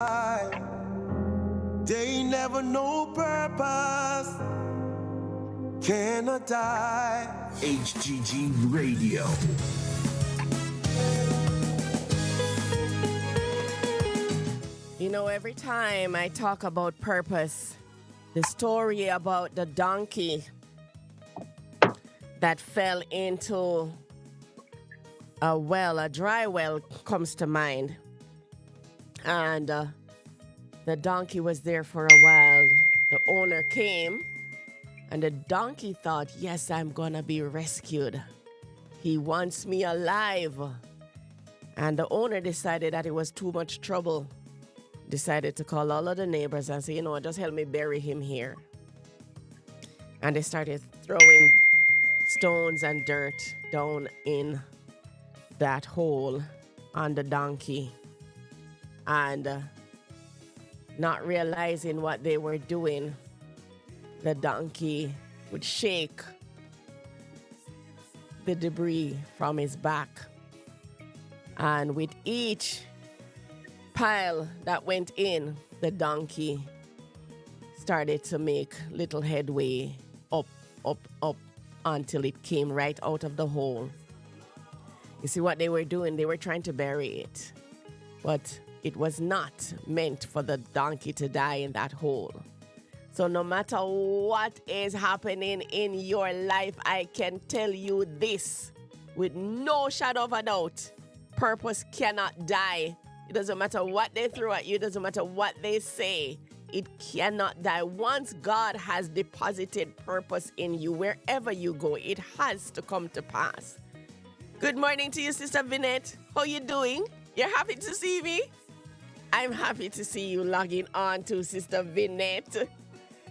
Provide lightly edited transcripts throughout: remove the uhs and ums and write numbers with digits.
They never know purpose. Cannot die. HGG Radio. You know, every time I talk about purpose, the story about the donkey that fell into a dry well comes to mind. And the donkey was there for a while. The owner came, and the donkey thought, yes, I'm going to be rescued. He wants me alive. And the owner decided that it was too much trouble. Decided to call all of the neighbors and say, you know what, just help me bury him here. And they started throwing stones and dirt down in that hole on the donkey. And not realizing what they were doing, the donkey would shake the debris from his back. And with each pile that went in, the donkey started to make little headway up until it came right out of the hole. You see what they were doing? They were trying to bury it. But it was not meant for the donkey to die in that hole. So no matter what is happening in your life, I can tell you this with no shadow of a doubt. Purpose cannot die. It doesn't matter what they throw at you. It doesn't matter what they say. It cannot die. Once God has deposited purpose in you, wherever you go, it has to come to pass. Good morning to you, Sister Vinette. How you doing? You're happy to see me? I'm happy to see you logging on to Sister Vinette.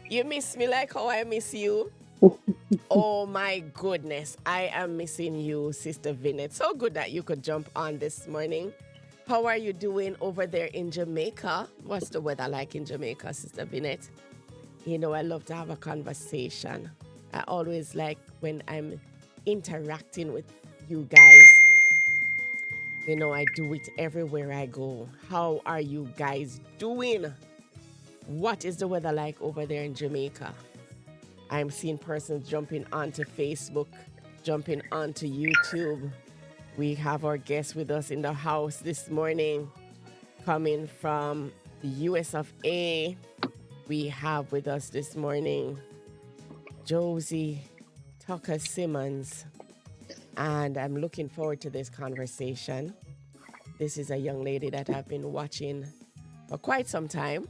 You miss me like how I miss you? Oh my goodness, I am missing you, Sister Vinette. So good that you could jump on this morning. How are you doing over there in Jamaica? What's the weather like in Jamaica, Sister Vinette? You know, I love to have a conversation. I always like when I'm interacting with you guys. You know, I do it everywhere I go. How are you guys doing? What is the weather like over there in Jamaica? I'm seeing persons jumping onto Facebook, jumping onto YouTube. We have our guest with us in the house this morning, coming from the US of A. We have with us this morning Josie Tucker-Simmonds, and I'm looking forward to this conversation. This is a young lady that I've been watching for quite some time.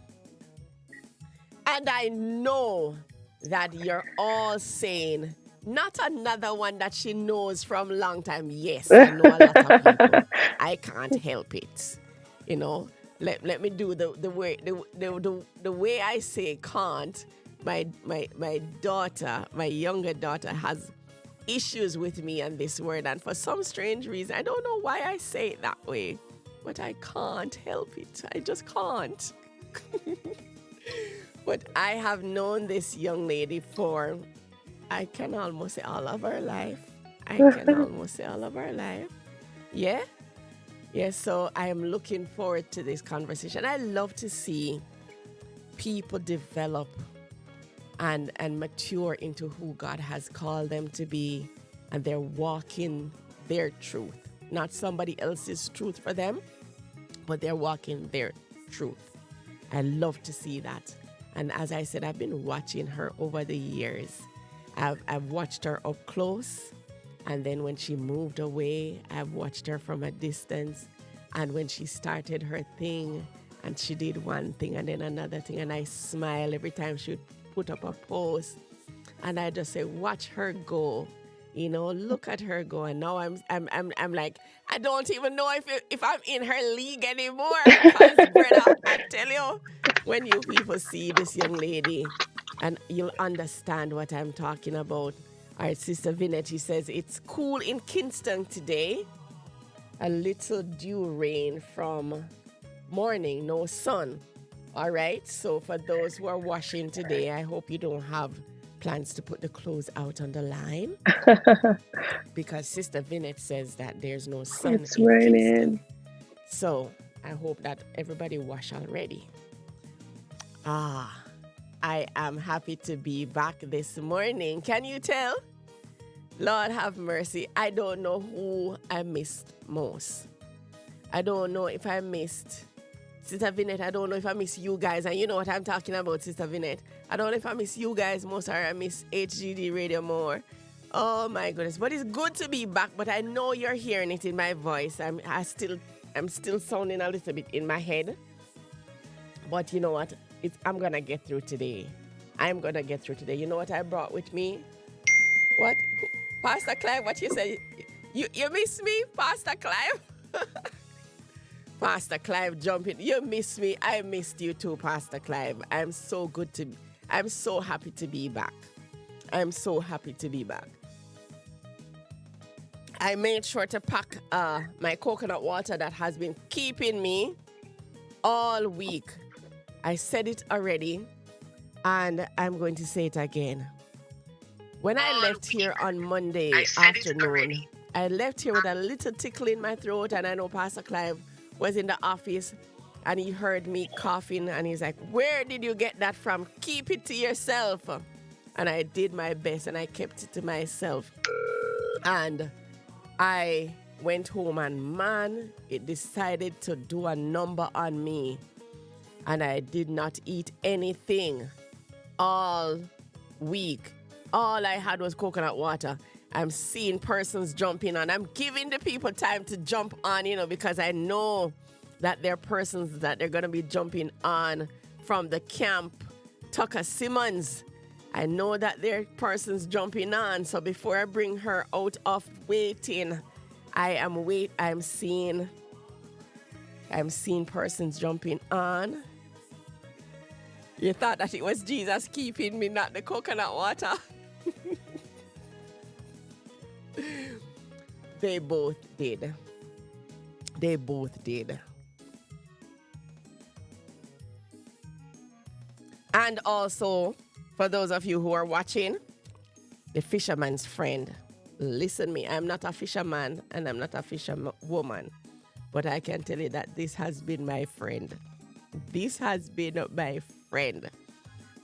And I know that you're all saying, not another one that she knows from a long time. Yes, I know a lot of people. I can't help it. You know, let me do the way I say can't. My daughter, my younger daughter, has issues with me and this word, and for some strange reason, I don't know why I say it that way, but I can't help it. I just can't. But I have known this young lady for, I can almost say all of her life. Yeah? Yeah, so I am looking forward to this conversation. I love to see people develop and mature into who God has called them to be, and they're walking their truth. Not somebody else's truth for them, but they're walking their truth. I love to see that. And as I said, I've been watching her over the years. I've watched her up close, and then when she moved away, I've watched her from a distance. And when she started her thing, and she did one thing and then another thing, and I smile every time she would put up a post, and I just say, watch her go. You know, look at her go. And now I'm like, I don't even know if I'm in her league anymore. Because, brother, I tell you, when you people see this young lady, and you'll understand what I'm talking about. All right, Sister Vinette, she says, it's cool in Kingston today. A little dew rain from morning, no sun. All right, so for those who are washing today, I hope you don't have plans to put the clothes out on the line. Because Sister Vinette says that there's no sun It's in Kingston. raining. So I hope that everybody washed already. Ah, I am happy to be back this morning. Can you tell? Lord have mercy. I don't know who I missed most. I don't know if I missed Sister Vinette. I don't know if I miss you guys. And you know what I'm talking about, Sister Vinette. I don't know if I miss you guys most or I miss HGD Radio more. Oh my goodness. But it's good to be back. But I know you're hearing it in my voice. I'm still sounding a little bit in my head. But you know what? I'm going to get through today. I'm going to get through today. You know what I brought with me? What? Pastor Clive, what you say? You miss me, Pastor Clive? Pastor Clive jumping. You miss me. I missed you too, Pastor Clive. I'm so happy to be back. I'm so happy to be back. I made sure to pack my coconut water that has been keeping me all week. I said it already, and I'm going to say it again. When I left here on Monday afternoon, I left here with a little tickle in my throat, and I know Pastor Clive was in the office, and he heard me coughing, and he's like, "Where did you get that from? Keep it to yourself." And I did my best, and I kept it to myself. And I went home, and man, it decided to do a number on me. And I did not eat anything all week. All I had was coconut water. I'm seeing persons jumping on. I'm giving the people time to jump on, because I know that there are persons that they're going to be jumping on from the camp, Tucker-Simmonds. I know that there are persons jumping on. So before I bring her out of waiting, I'm seeing persons jumping on. You thought that it was Jesus keeping me, not the coconut water. They both did. They both did. And also, for those of you who are watching, the fisherman's friend. Listen me, I'm not a fisherman and I'm not a fisherwoman. But I can tell you that this has been my friend. This has been my friend.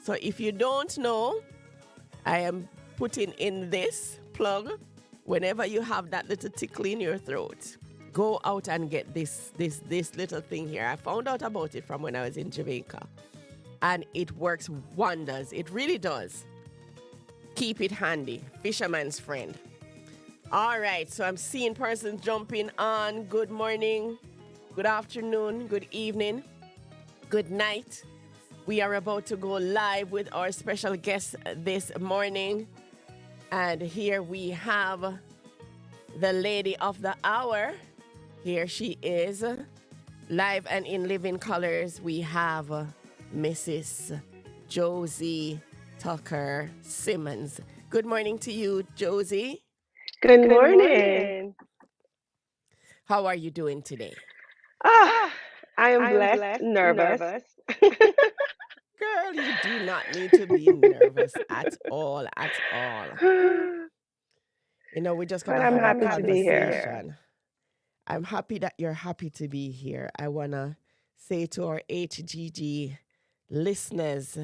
So if you don't know, I am putting in this plug. Whenever you have that little tickle in your throat, go out and get this little thing here. I found out about it from when I was in Jamaica. And it works wonders. It really does. Keep it handy. Fisherman's friend. All right, so I'm seeing persons jumping on. Good morning, good afternoon, good evening, good night. We are about to go live with our special guest this morning. And here we have the lady of the hour. Here she is. Live and in living colors, we have Mrs. Josie Tucker-Simmonds. Good morning to you, Josie. Good morning. How are you doing today? I am blessed, nervous. Girl, you do not need to be nervous at all. We're just going to have a conversation. To be here. I'm happy that you're happy to be here. I want to say to our HGG listeners,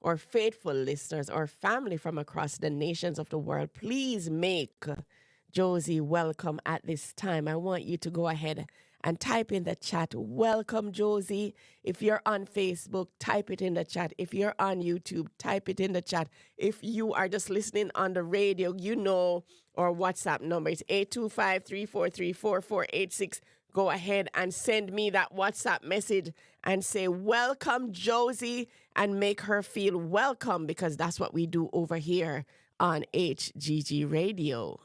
or faithful listeners, or family from across the nations of the world, please make Josie welcome at this time. I want you to go ahead and type in the chat, "Welcome, Josie." If you're on Facebook, type it in the chat. If you're on YouTube, type it in the chat. If you are just listening on the radio, our WhatsApp number is 825-343-4486. Go ahead and send me that WhatsApp message and say, "Welcome, Josie," and make her feel welcome, because that's what we do over here on HGG Radio.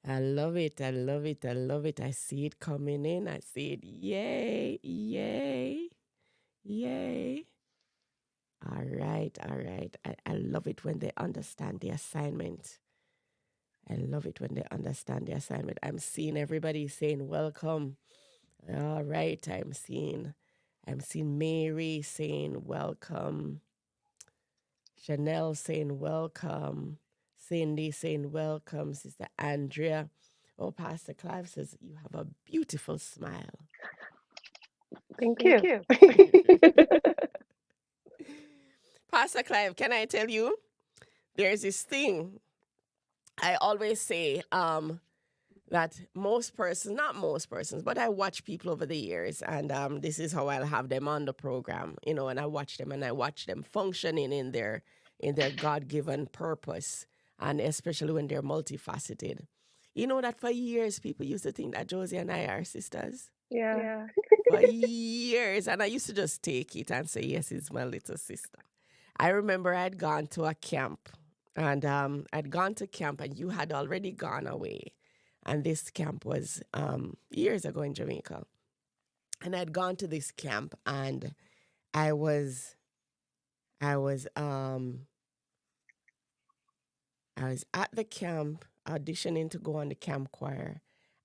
I love it. I see it coming in. I see it. Yay. All right. I love it when they understand the assignment. I'm seeing everybody saying welcome. All right. I'm seeing Mary saying welcome. Chanel saying welcome. Cindy saying welcome. Sister Andrea. Oh, Pastor Clive says you have a beautiful smile. Thank you. Pastor Clive, can I tell you? There's this thing I always say that most persons, not most persons, but I watch people over the years, and this is how I'll have them on the program, and I watch them functioning in their God-given purpose, and especially when they're multifaceted. You know that for years people used to think that Josie and I are sisters. Yeah. For years, and I used to just take it and say, yes, it's my little sister. I remember I'd gone to a camp, and I'd gone to camp, and you had already gone away. And this camp was years ago in Jamaica. And I'd gone to this camp, and I was at the camp auditioning to go on the camp choir,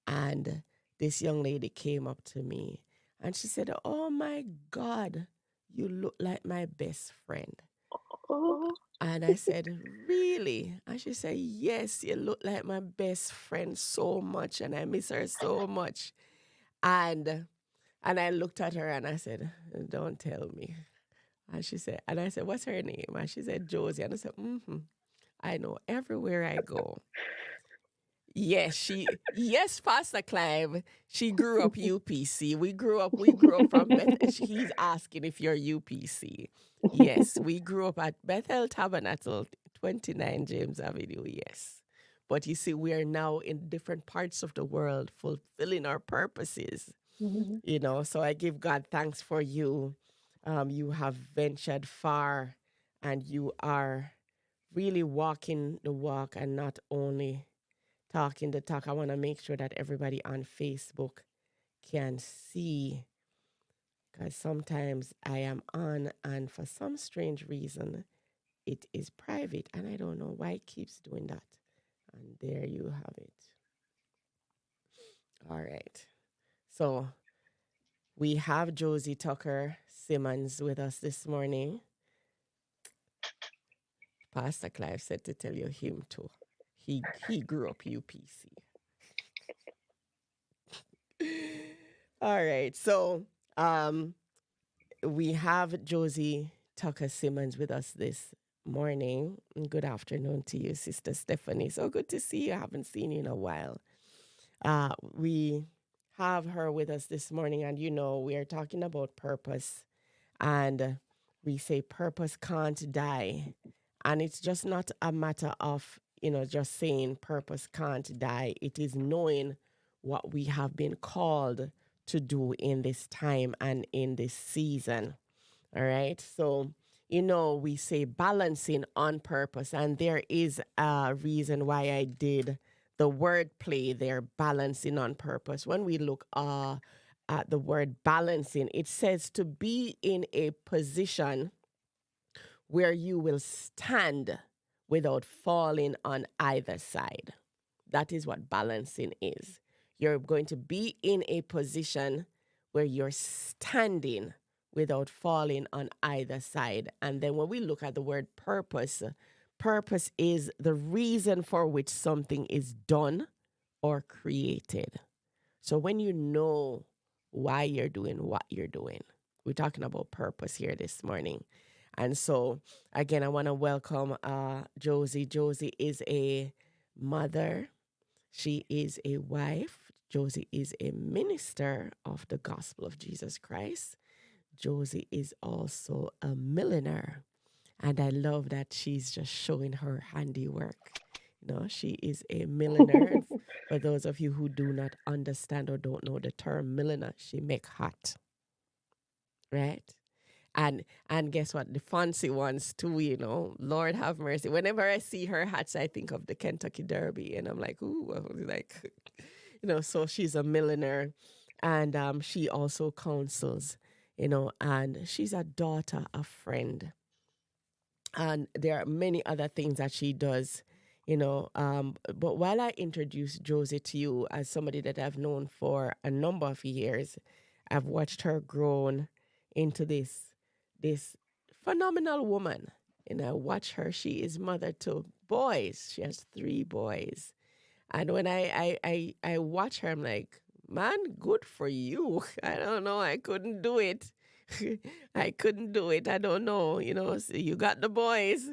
and this young lady came up to me, and she said, "Oh my God, you look like my best friend." Oh. And I said, "Really?" And she said, "Yes, you look like my best friend so much, and I miss her so much." And I looked at her and I said, "Don't tell me." And I said, "What's her name?" And she said, "Josie." And I said, I know everywhere I go. Yes, Pastor Clive. She grew up UPC. We grew up from Bethel. He's asking if you're UPC. Yes, we grew up at Bethel Tabernacle, 29 James Avenue, yes. But you see, we are now in different parts of the world fulfilling our purposes, So I give God thanks for you. You have ventured far, and you are really walking the walk and not only talking the talk. I want to make sure that everybody on Facebook can see, because sometimes I am on and for some strange reason it is private, and I don't know why it keeps doing that. And there you have it. All right. So we have Josie Tucker-Simmonds with us this morning. Pastor Clive said to tell you him too. He grew up UPC. All right. So we have Josie Tucker-Simmonds with us this morning. Good afternoon to you, Sister Stephanie. So good to see you. I haven't seen you in a while. We have her with us this morning, and we are talking about purpose, and we say purpose can't die. And it's just not a matter of, just saying purpose can't die. It is knowing what we have been called to do in this time and in this season. All right. So, we say balancing on purpose, and there is a reason why I did the word play there, balancing on purpose. When we look at the word balancing, it says to be in a position where you will stand without falling on either side. That is what balancing is. You're going to be in a position where you're standing without falling on either side. And then when we look at the word purpose, purpose is the reason for which something is done or created. So when you know why you're doing what you're doing, we're talking about purpose here this morning. And so, again, I want to welcome Josie. Josie is a mother. She is a wife. Josie is a minister of the gospel of Jesus Christ. Josie is also a milliner. And I love that she's just showing her handiwork. She is a milliner. And for those of you who do not understand or don't know the term milliner, she make hat. Right? And guess what? The fancy ones too, Lord have mercy. Whenever I see her hats, I think of the Kentucky Derby, and I'm like, ooh, so she's a milliner, and she also counsels, and she's a daughter, a friend, and there are many other things that she does, but while I introduce Josie to you as somebody that I've known for a number of years, I've watched her grown into this phenomenal woman. And I watch her. She is mother to boys. She has three boys. And when I watch her, I'm like, man, good for you. I don't know. I couldn't do it. I couldn't do it. I don't know. So you got the boys.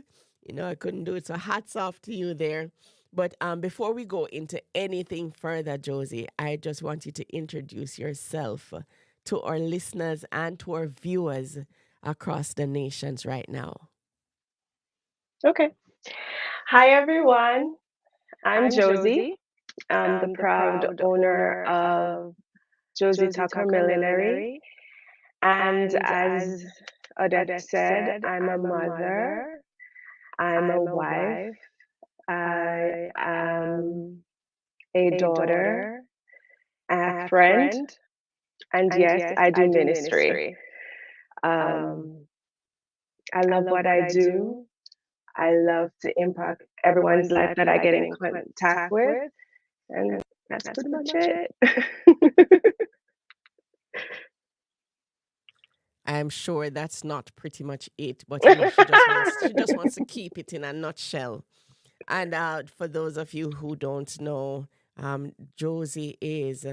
I couldn't do it. So hats off to you there. But before we go into anything further, Josie, I just want you to introduce yourself to our listeners and to our viewers across the nations right now. Okay. Hi, everyone. I'm Josie. I'm the proud owner of Josie Tucker Millinery. And as Odette said, I'm a mother, I'm a wife, I am a daughter, a friend, and yes, I do ministry. Um, I love what I do. I love to impact everyone's life that I get in contact with, and that's pretty much it. I'm sure that's not pretty much it, but she just wants to keep it in a nutshell. And for those of you who don't know, Josie is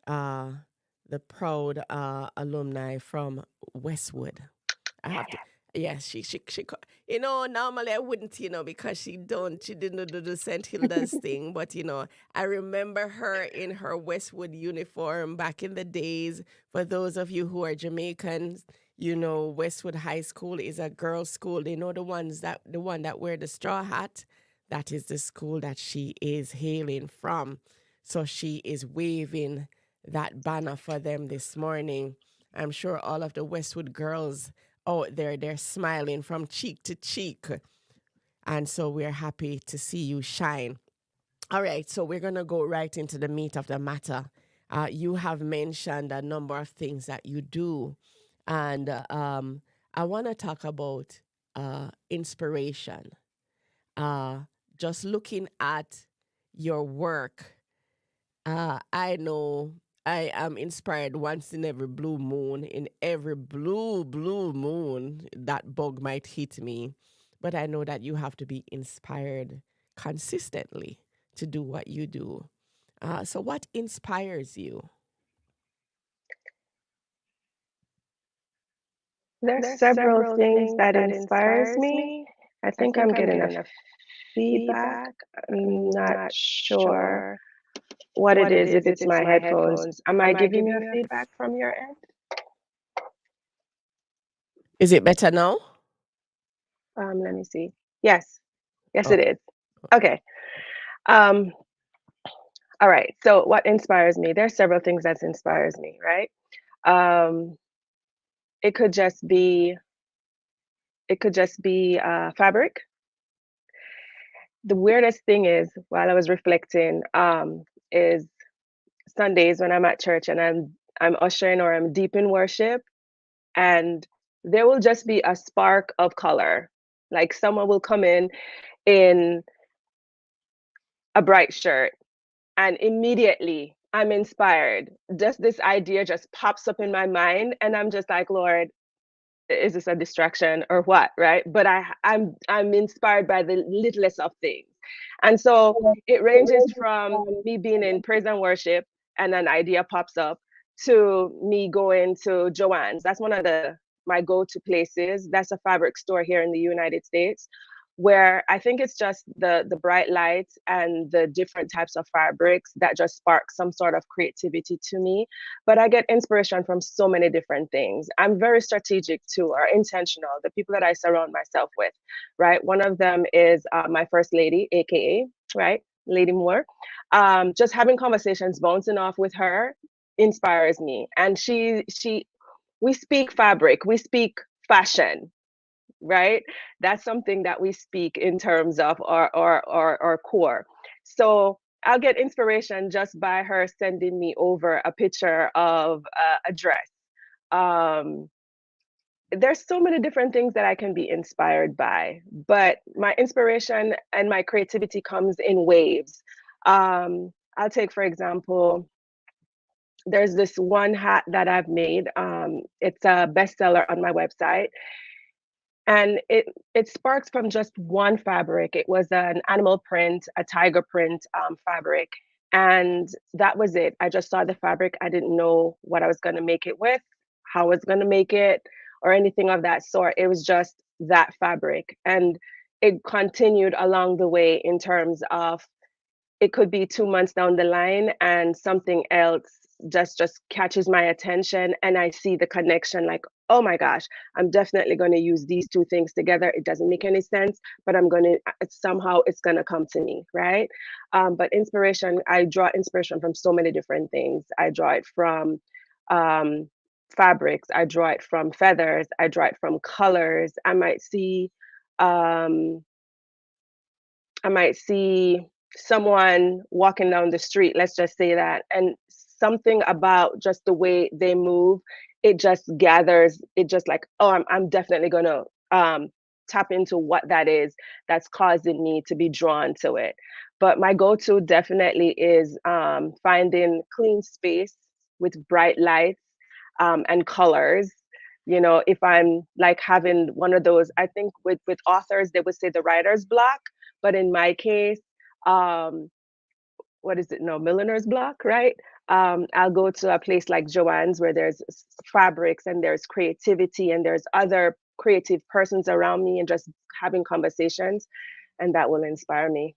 the proud alumni from Westwood. I have to. Yes, normally I wouldn't, because she didn't do the St. Hilda's thing, but, I remember her in her Westwood uniform back in the days. For those of you who are Jamaicans, Westwood High School is a girls' school. They know the one that wear the straw hat. That is the school that she is hailing from. So she is waving that banner for them this morning. I'm sure all of the Westwood girls out there, they're smiling from cheek to cheek. And so we're happy to see you shine. All right, so we're going to go right into the meat of the matter. You have mentioned a number of things that you do. And I want to talk about inspiration. Just looking at your work, I know I am inspired once in every blue moon. In every blue moon, that bug might hit me. But I know that you have to be inspired consistently to do what you do. So what inspires you? There's several things that inspires me. I think I'm getting a feedback. I'm not sure what it is, if it's my headphones. Am I giving you a feedback from your end? Is it better now? Let me see. Yes, Oh, it is. Okay. Um, all right. So what inspires me? There's several things that inspires me, right? Um, it could just be fabric. The weirdest thing is, while I was reflecting, is Sundays when I'm at church and I'm ushering or I'm deep in worship, and there will just be a spark of color. Like someone will come in a bright shirt, and immediately I'm inspired. Just this idea just pops up in my mind, and I'm just like, Lord, is this a distraction or what, right? But I'm inspired by the littlest of things. And so it ranges from me being in praise and worship and an idea pops up, to me going to Joann's. That's one of my go-to places. That's a fabric store here in the United States, where I think it's just the bright lights and the different types of fabrics that just spark some sort of creativity to me. But I get inspiration from so many different things. I'm very strategic too, or intentional, the people that I surround myself with, right? One of them is my first lady, AKA, right? Lady Moore. Just having conversations, bouncing off with her inspires me. And we speak fabric, we speak fashion, right? That's something that we speak in terms of our core. So I'll get inspiration just by her sending me over a picture of a dress. Um, there's so many different things that I can be inspired by, but my inspiration and my creativity comes in waves. I'll take, for example, there's this one hat that I've made. It's a bestseller on my website. And it sparks from just one fabric. It was an animal print, a tiger print fabric, and that was it. I just saw the fabric. I didn't know what I was going to make it with, how I was going to make it, or anything of that sort. It was just that fabric, and it continued along the way in terms of it could be 2 months down the line and something else just catches my attention and I see the connection like, oh my gosh, I'm definitely going to use these two things together. It doesn't make any sense, but I'm going to somehow it's going to come to me, right? But inspiration, I draw inspiration from so many different things. I draw it from um, fabrics, I draw it from feathers, I draw it from colors. Um, I might see someone walking down the street, let's just say that, and something about just the way they move, it just gathers, it just like, oh, I'm definitely gonna tap into what that is that's causing me to be drawn to it. But my go-to definitely is finding clean space with bright lights and colors. You know, if I'm like having one of those, I think with authors they would say the writer's block, but in my case, um, what is it? No, milliner's block, right? I'll go to a place like Joanne's where there's fabrics and there's creativity and there's other creative persons around me and just having conversations, and that will inspire me.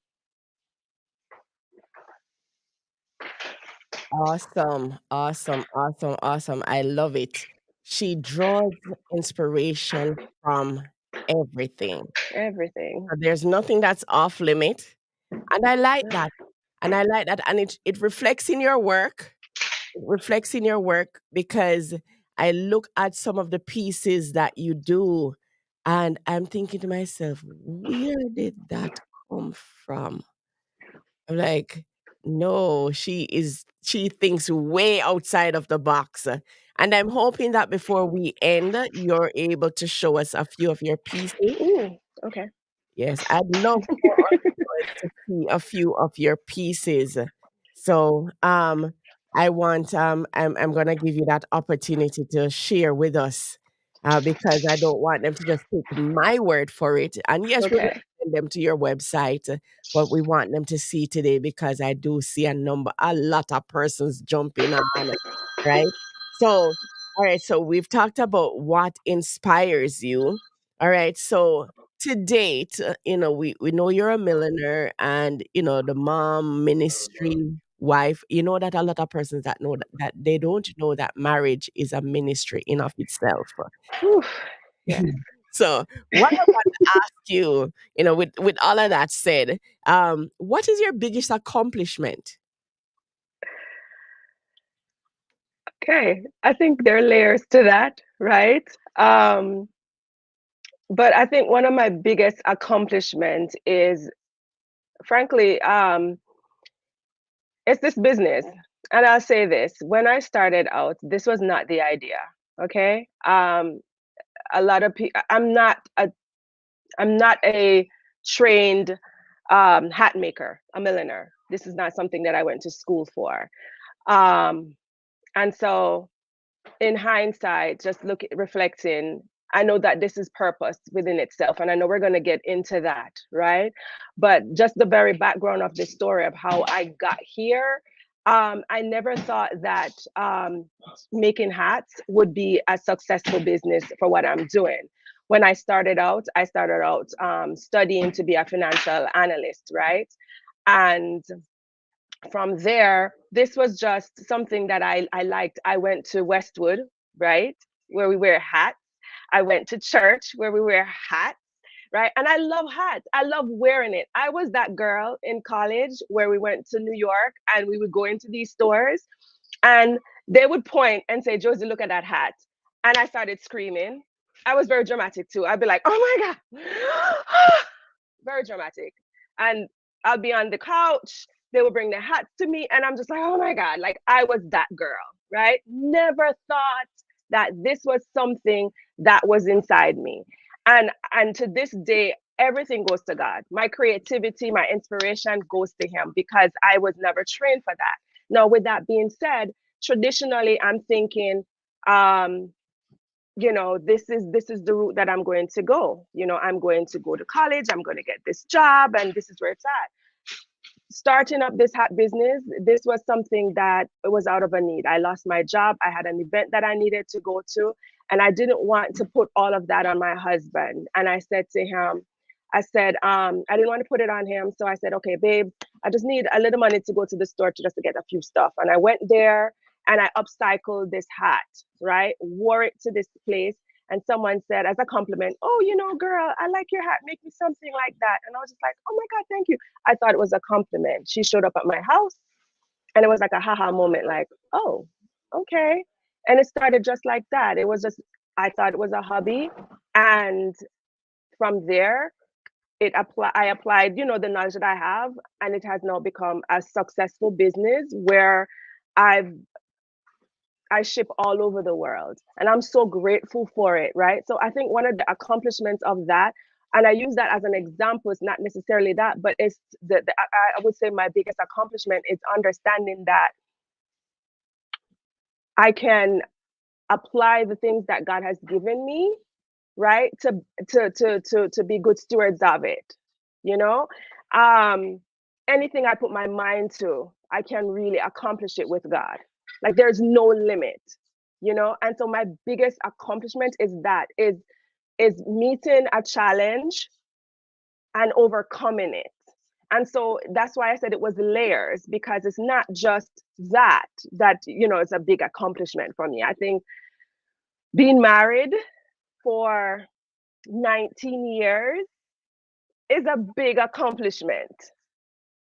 Awesome, awesome, awesome, awesome. I love it. She draws inspiration from everything. Everything. There's nothing that's off limit. And I like that. And I like that. And it reflects in your work. It reflects in your work because I look at some of the pieces that you do and I'm thinking to myself, where did that come from? I'm like, no, she thinks way outside of the box. And I'm hoping that before we end, you're able to show us a few of your pieces. Okay. Yes, I'd love for our viewers to see a few of your pieces. So, I'm gonna give you that opportunity to share with us, because I don't want them to just take my word for it. And yes, we're gonna Okay. send them to your website, but we want them to see today because I do see a lot of persons jumping on, right? So, all right, so we've talked about what inspires you. All right, so to date, we know you're a milliner and, the mom, ministry, wife. You know that a lot of persons that know that they don't know that marriage is a ministry in of itself. Whew. Yes. So what I want to ask you, with all of that said, what is your biggest accomplishment? Okay. I think there are layers to that, right? Um, but I think one of my biggest accomplishments is, frankly, it's this business. And I'll say this, when I started out, this was not the idea. Okay. A lot of people, I'm not a trained hat maker, a milliner. This is not something that I went to school for. Um, and so in hindsight, just reflecting, I know that this is purpose within itself, and I know we're going to get into that, right? But just the very background of the story of how I got here, I never thought that making hats would be a successful business for what I'm doing. When I started out studying to be a financial analyst, right? And from there, this was just something that I liked. I went to Westwood, right, where we wear hats. I went to church where we wear hats, right? And I love hats. I love wearing it. I was that girl in college where we went to New York and we would go into these stores and they would point and say, Josie, look at that hat. And I started screaming. I was very dramatic too. I'd be like, oh my God. Very dramatic. And I'll be on the couch. They will bring their hats to me. And I'm just like, oh my God, like I was that girl, right? Never thought that this was something that was inside me. And to this day, everything goes to God. My creativity, my inspiration goes to Him because I was never trained for that. Now, with that being said, traditionally, I'm thinking, um, this is the route that I'm going to go. I'm going to go to college, I'm going to get this job, and this is where it's at. Starting up this hat business, this was something that was out of a need. I lost my job. I had an event that I needed to go to, and I didn't want to put all of that on my husband. And I said to him, I didn't want to put it on him. So I said, okay, babe, I just need a little money to go to the store to just to get a few stuff. And I went there and I upcycled this hat, right? Wore it to this place. And someone said as a compliment, oh, girl, I like your hat. Make me something like that. And I was just like, oh my God, thank you. I thought it was a compliment. She showed up at my house and it was like a haha moment, like, oh, okay. And it started just like that. It was just, I thought it was a hobby. And from there, I applied, the knowledge that I have, and it has now become a successful business where I've I ship all over the world, and I'm so grateful for it, right? So I think one of the accomplishments of that, and I use that as an example, it's not necessarily that, but it's I would say my biggest accomplishment is understanding that I can apply the things that God has given me, right? To be good stewards of it, you know? Um, Anything I put my mind to, I can really accomplish it with God. Like there's no limit. And so my biggest accomplishment is meeting a challenge and overcoming it. And so that's why I said it was layers, because it's not just that it's a big accomplishment for me. I think being married for 19 years is a big accomplishment.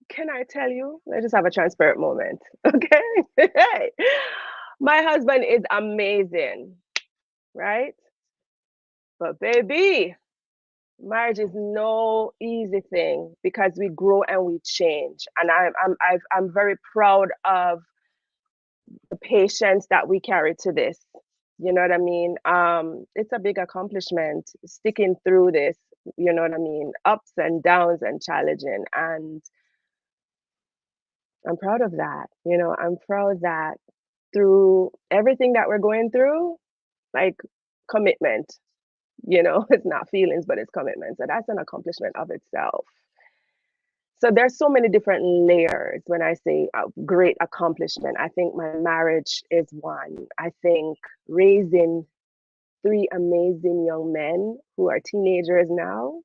Can I tell you? Let's just have a transparent moment. Okay. Hey, my husband is amazing, right? But baby, marriage is no easy thing because we grow and we change. And I'm very proud of the patience that we carry to this. You know what I mean? It's a big accomplishment sticking through this, you know what I mean? Ups and downs and challenging. And I'm proud of that. I'm proud that through everything that we're going through, like commitment, it's not feelings, but it's commitment. So that's an accomplishment of itself. So there's so many different layers when I say a great accomplishment. I think my marriage is one. I think raising three amazing young men who are teenagers now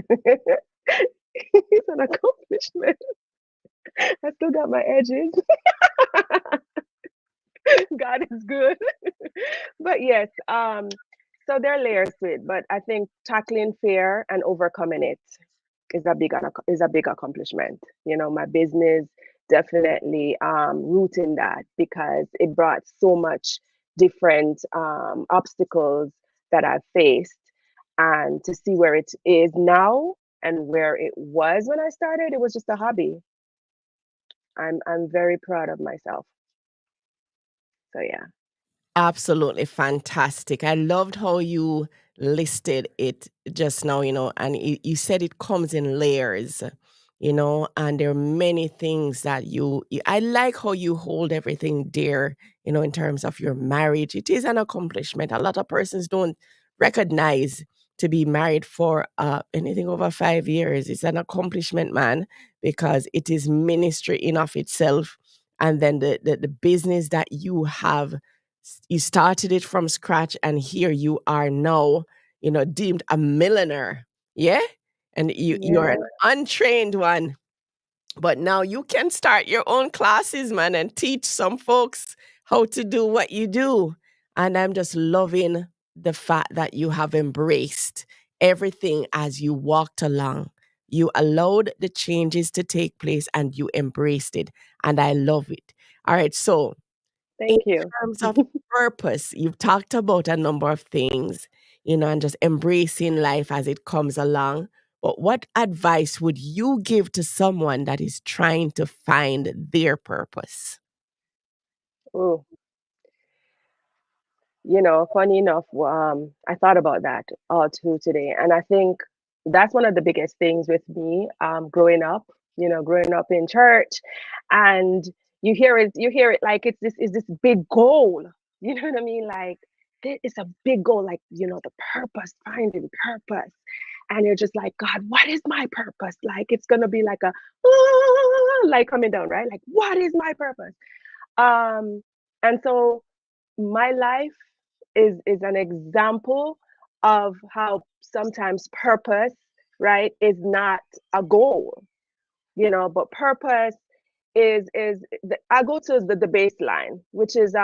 it's an accomplishment. I still got my edges. God is good. But yes, so there are layers to it. But I think tackling fear and overcoming it is a big accomplishment. My business definitely rooting that, because it brought so much different obstacles that I've faced, and to see where it is now and where it was when I started, it was just a hobby. I'm very proud of myself. So yeah. Absolutely fantastic. I loved how you listed it just now, and you said it comes in layers, and there are many things that I like how you hold everything dear, in terms of your marriage. It is an accomplishment. A lot of persons don't recognize to be married for anything over 5 years. It's an accomplishment, man, because it is ministry in of itself. And then the business that you have, you started it from scratch, and here you are now, deemed a millionaire. Yeah. And you're an Yeah. untrained one, but now you can start your own classes, man, and teach some folks how to do what you do. And I'm just loving the fact that you have embraced everything as you walked along. You allowed the changes to take place and you embraced it. And I love it. All right. So, in Thank you. terms of purpose, you've talked about a number of things, and just embracing life as it comes along. But what advice would you give to someone that is trying to find their purpose? Ooh, funny enough, I thought about that all too today, and I think that's one of the biggest things with me, growing up in church, and you hear it like it's this big goal. You know what I mean? Like it's a big goal, like, the purpose, finding purpose. And you're just like, God, what is my purpose? Like, it's going to be like a, like coming down, right? Like, what is my purpose? And so my life is an example of how sometimes purpose, right, is not a goal, but purpose I go to the baseline, which is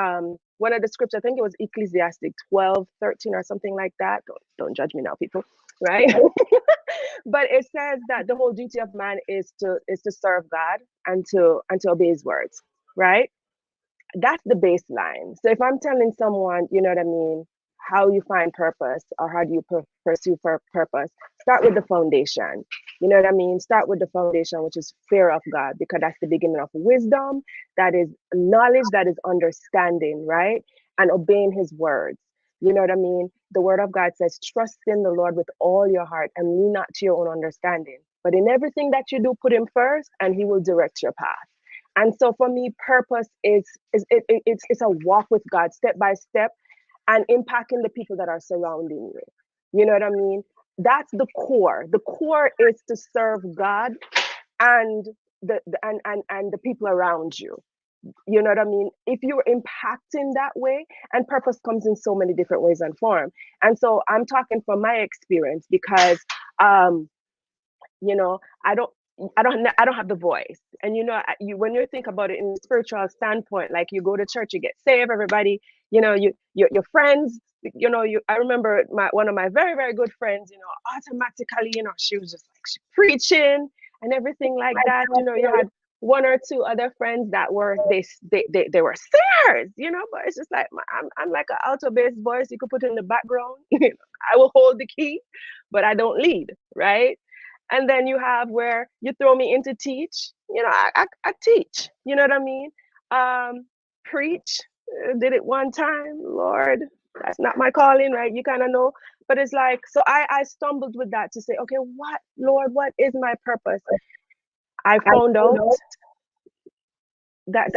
one of the scriptures. I think it was Ecclesiastic 12:13 or something like that. Don't judge me now, people, right? But it says that the whole duty of man is to serve God and to obey his words, right? That's the baseline. So if I'm telling someone, you know what I mean, how you find purpose or how do you pursue purpose, start with the foundation. You know what I mean? Start with the foundation, which is fear of God, because that's the beginning of wisdom, that is knowledge, that is understanding, right? And obeying his words. You know what I mean? The word of God says, trust in the Lord with all your heart and lean not to your own understanding. But in everything that you do, put him first and he will direct your path. And so for me, purpose it's a walk with God, step by step, and impacting the people that are surrounding you. You know what I mean? That's the core. The core is to serve God and and the people around you. You know what I mean? If you're impacting that way, and purpose comes in so many different ways and form. And so I'm talking from my experience because you know I don't have the voice. And when you think about it in a spiritual standpoint, like you go to church, you get saved, everybody, your friends, I remember one of my very, very good friends, automatically, she was just like she preaching and everything like that. You had one or two other friends that were they were singers, but it's just like I'm like an alto bass voice you could put in the background. I will hold the key, but I don't lead, right? And then you have where you throw me into teach. I teach. You know what I mean? Preach. Did it one time. Lord, that's not my calling, right? You kind of know. But it's like, so I stumbled with that to say, okay, what, Lord, what is my purpose? I found out that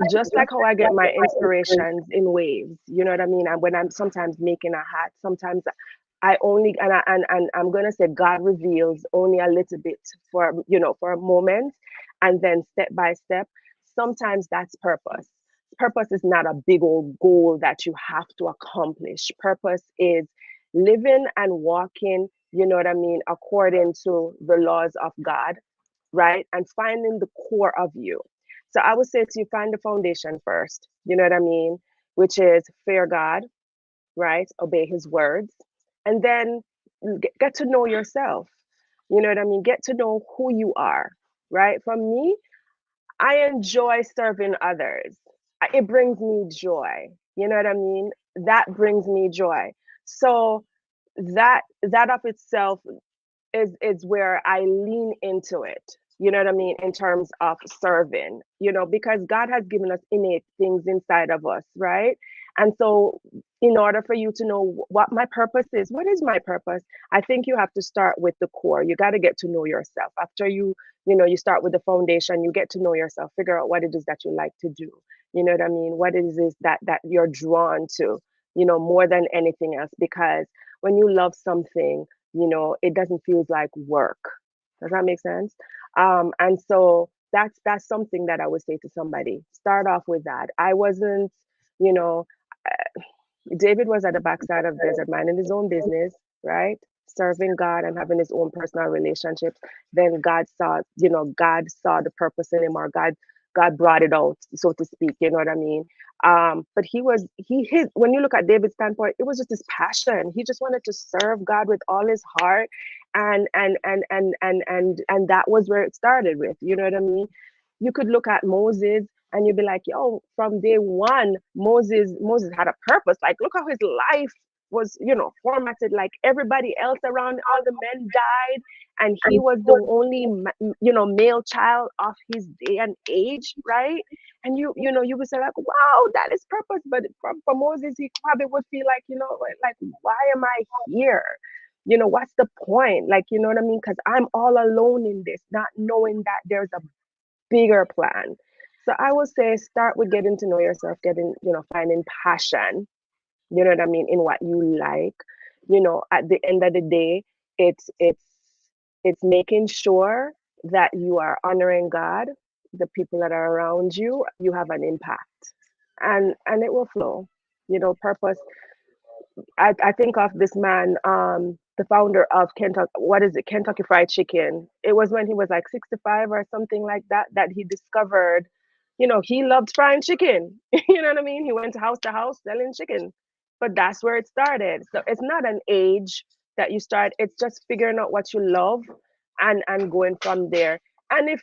just like how I get my inspirations in waves, you know what I mean? And when I'm sometimes making a hat, sometimes I only and I'm gonna say God reveals only a little bit for a moment, and then step by step. Sometimes that's purpose. Purpose is not a big old goal that you have to accomplish. Purpose is living and walking, you know what I mean, according to the laws of God, right? And finding the core of you. So I would say to you, find the foundation first, you know what I mean, which is fear God, right? Obey his words, and then get to know yourself. You know what I mean? Get to know who you are, right? For me, I enjoy serving others. It brings me joy. You know what I mean? That brings me joy. So that of itself is where I lean into it. You know what I mean? In terms of serving, because God has given us innate things inside of us, right? And so, in order for you to know what my purpose is, what is my purpose? I think you have to start with the core. You got to get to know yourself. After you start with the foundation, you get to know yourself, figure out what it is that you like to do. You know what I mean? What it is that you're drawn to, more than anything else. Because when you love something, it doesn't feel like work. Does that make sense? And so that's something that I would say to somebody. Start off with that. I wasn't, you know, David was at the backside of desert, minding his own business, right? Serving God and having his own personal relationships. Then God saw the purpose in him, or God brought it out, so to speak. You know what I mean? But when you look at David's standpoint, it was just his passion. He just wanted to serve God with all his heart, and that was where it started with. You know what I mean? You could look at Moses and you'd be like, yo, from day one, Moses had a purpose. Like, look how his life was, formatted. Like everybody else around, all the men died, and he was the only, male child of his day and age, right? And you would say like, wow, that is purpose. But for Moses, he probably would feel like, like, why am I here? What's the point? Like, you know what I mean? Because I'm all alone in this, not knowing that there's a bigger plan. So I would say start with getting to know yourself, finding passion, You know what I mean? In what you like. At the end of the day, it's making sure that you are honoring God, the people that are around you, you have an impact. And it will flow. Purpose. I think of this man, the founder of Kentucky, what is it, Kentucky Fried Chicken. It was when he was like 65 or something like that, that he discovered, he loved frying chicken. You know what I mean? He went to house selling chicken. But that's where it started. So it's not an age that you start, it's just figuring out what you love and going from there. And if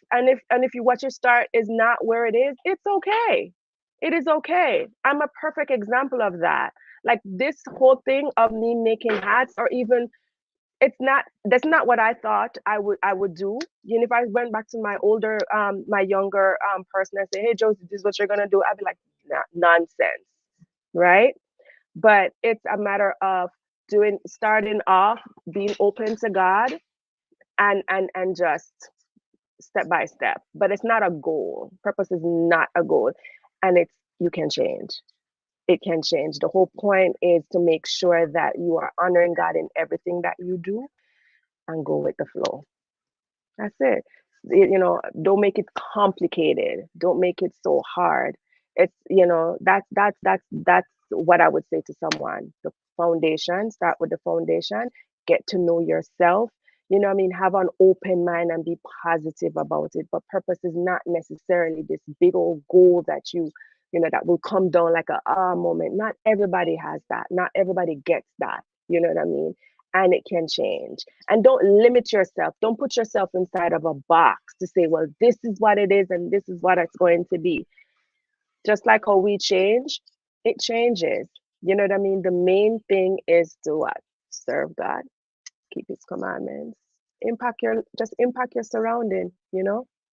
you what you start is not where it is, it's okay. It is okay. I'm a perfect example of that. Like this whole thing of me making hats, or even, that's not what I thought I would do. If I went back to my younger person and say, hey Josie, this is what you're gonna do, I'd be like, nah, nonsense, right? But it's a matter of starting off, being open to God, and just step by step. But it's not a goal. Purpose is not a goal. And you can change. It can change. The whole point is to make sure that you are honoring God in everything that you do and go with the flow. That's it. Don't make it complicated. Don't make it so hard. That's what I would say to someone. The foundation, start with the foundation, get to know yourself. What I mean? Have an open mind and be positive about it. But purpose is not necessarily this big old goal that will come down like a moment. Not everybody has that. Not everybody gets that. You know what I mean? And it can change. And don't limit yourself. Don't put yourself inside of a box to say, well, this is what it is and this is what it's going to be. Just like how we change, it changes. You know what I mean? The main thing is to what? Serve God, keep his commandments, impact your surrounding.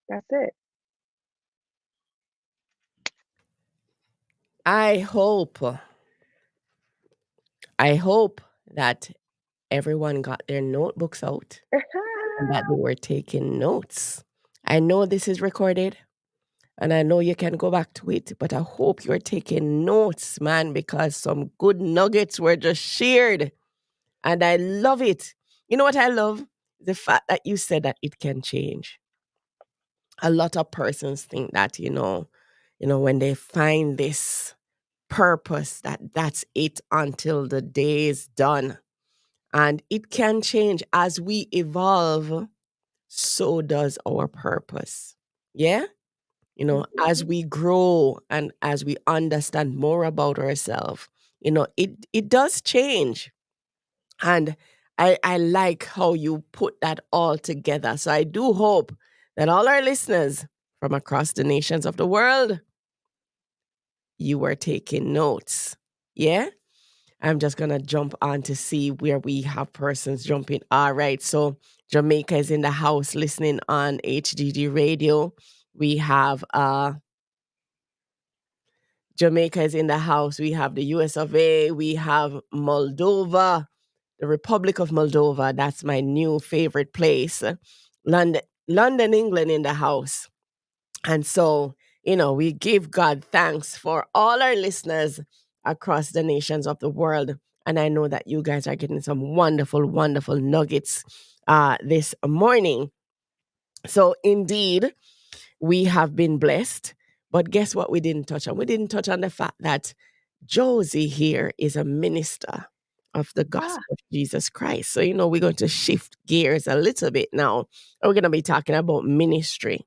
That's it. I hope, I hope that everyone got their notebooks out and that they were taking notes. I know this is recorded and I know you can go back to it, but I hope you're taking notes, man, because some good nuggets were just shared and I love it. You know what I love? The fact that you said that it can change. A lot of persons think that, when they find this purpose, that's it until the day is done. And it can change as we evolve, so does our purpose. Yeah? As we grow and as we understand more about ourselves, it does change. And I like how you put that all together. So I do hope that all our listeners from across the nations of the world, you were taking notes. Yeah? I'm just going to jump on to see where we have persons jumping. All right. So Jamaica is in the house listening on HGG radio. We have Jamaica is in the house. We have the US of A. We have Moldova, the Republic of Moldova. That's my new favorite place. London, England in the house. And so, we give God thanks for all our listeners across the nations of the world. And I know that you guys are getting some wonderful, wonderful nuggets this morning. So indeed, we have been blessed. But guess what we didn't touch on? We didn't touch on the fact that Josie here is a minister of the gospel of Jesus Christ. So, we're going to shift gears a little bit now. And we're going to be talking about ministry.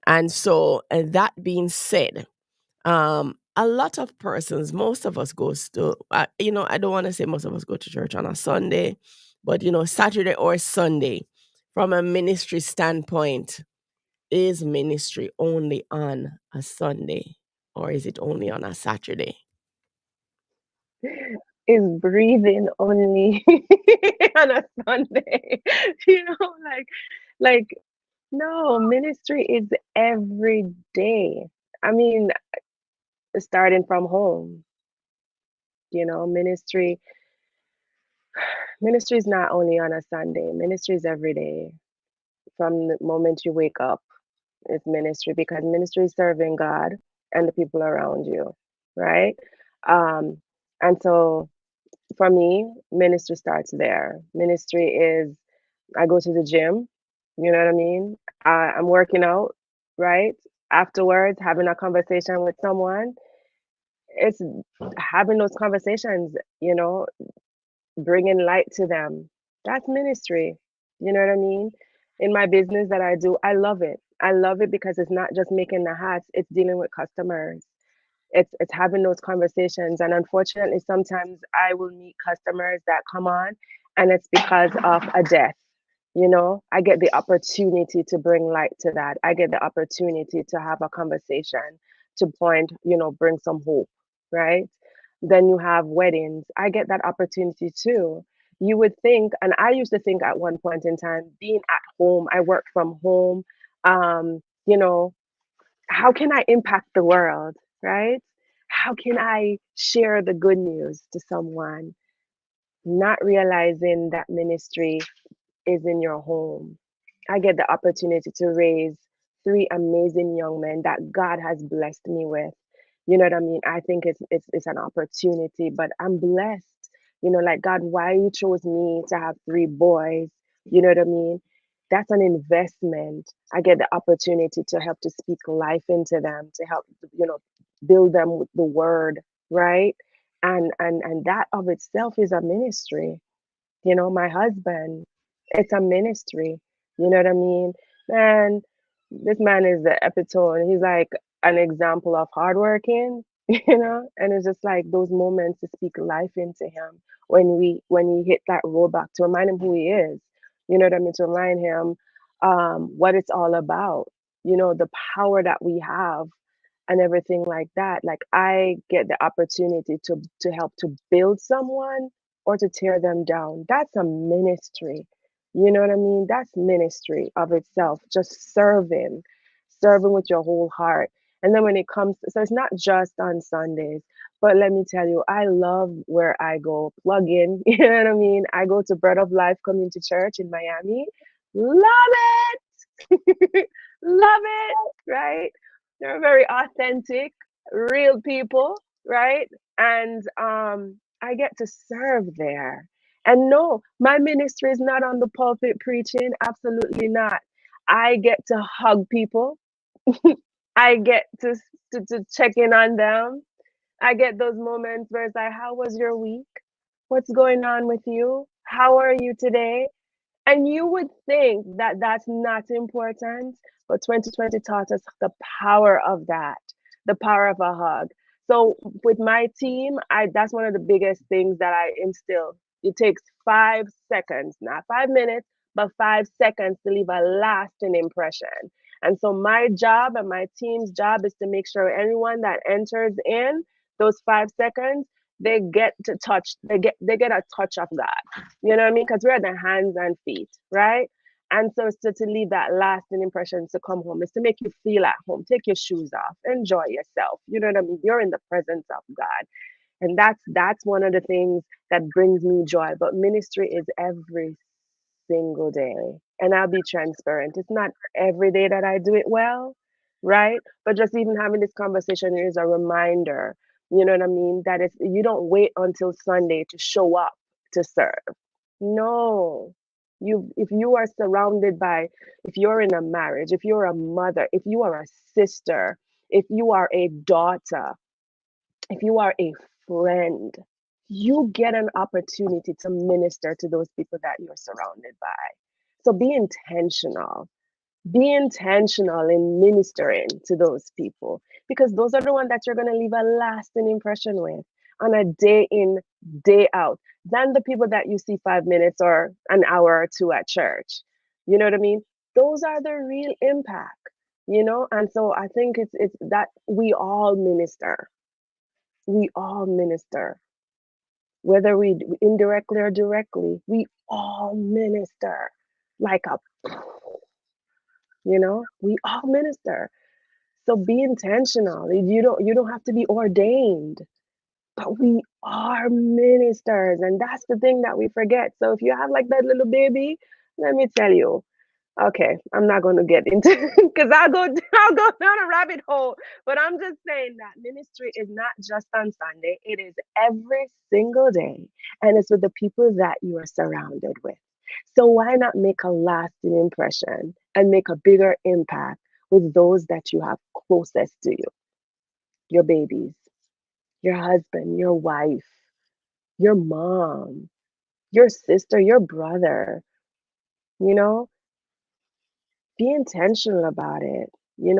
And so, that being said, a lot of persons, most of us goes to, I don't want to say most of us go to church on a Sunday, but, Saturday or Sunday, from a ministry standpoint, is ministry only on a Sunday or is it only on a Saturday? Is breathing only on a Sunday. you know, like no, ministry is every day. I mean, starting from home, ministry is not only on a Sunday. Ministry is every day. From the moment you wake up, it's ministry, because ministry is serving God and the people around you, right? Um, And so for me, ministry starts there. Ministry is I go to the gym, you know what I mean? I'm working out, right? Afterwards, having a conversation with someone, it's having those conversations, bringing light to them. That's ministry. You know what I mean? In my business that I do, I love it. I love it because it's not just making the hats, it's dealing with customers. It's having those conversations. And unfortunately, sometimes I will meet customers that come on and it's because of a death. I get the opportunity to bring light to that. I get the opportunity to have a conversation to point, bring some hope, right? Then you have weddings. I get that opportunity too. You would think, and I used to think at one point in time, being at home, I work from home, um, you know, how can I impact the world, right? How can I share the good news to someone? Not realizing that ministry is in your home. I get the opportunity to raise three amazing young men that God has blessed me with. You know what I mean? I think it's an opportunity, but I'm blessed. Like God, why you chose me to have three boys? You know what I mean? That's an investment. I get the opportunity to help to speak life into them, to help, you know, build them with the word, right? And that of itself is a ministry. My husband, it's a ministry. You know what I mean? Man, this man is the epitome. He's like an example of hardworking, and it's just like those moments to speak life into him when he hit that roadblock to remind him who he is. You know what I mean? To remind him what it's all about, the power that we have and everything like that. Like I get the opportunity to help to build someone or to tear them down. That's a ministry. You know what I mean? That's ministry of itself. Just serving with your whole heart. And then when it comes, so it's not just on Sundays, but let me tell you, I love where I go. Plug in, you know what I mean? I go to Bread of Life Community Church in Miami. Love it. Love it, right? They're very authentic, real people, right? And I get to serve there. And no, my ministry is not on the pulpit preaching, absolutely not. I get to hug people. I get to check in on them. I get those moments where it's like, how was your week? What's going on with you? How are you today? And you would think that that's not important, but 2020 taught us the power of that, the power of a hug. So with my team, I that's one of the biggest things that I instill. It takes 5 seconds, not 5 minutes, but 5 seconds to leave a lasting impression. And so my job and my team's job is to make sure anyone that enters in those 5 seconds, they get a touch of God. You know what I mean? Because we're the hands and feet, right? And so it's to leave that lasting impression to come home. Is to make you feel at home. Take your shoes off. Enjoy yourself. You know what I mean? You're in the presence of God. And that's one of the things that brings me joy. But ministry is every single day. And I'll be transparent. It's not every day that I do it well, right? But just even having this conversation is a reminder, you know what I mean? That it's you don't wait until Sunday to show up to serve. No. If you are surrounded by, if you're in a marriage, if you're a mother, if you are a sister, if you are a daughter, if you are a friend, you get an opportunity to minister to those people that you're surrounded by. So be intentional. Be intentional in ministering to those people because those are the ones that you're going to leave a lasting impression with on a day in, day out than the people that you see 5 minutes or an hour or two at church. You know what I mean? Those are the real impact. And so I think it's that we all minister. We all minister, whether we indirectly or directly, we all minister like a, we all minister. So be intentional. You don't have to be ordained, but we are ministers, and that's the thing that we forget. So if you have like that little baby, let me tell you, Okay, I'm not going to get into because I'll go down a rabbit hole. But I'm just saying that ministry is not just on Sunday; it is every single day, and it's with the people that you are surrounded with. So why not make a lasting impression and make a bigger impact with those that you have closest to you, your babies, your husband, your wife, your mom, your sister, your brother. You know, be intentional about it,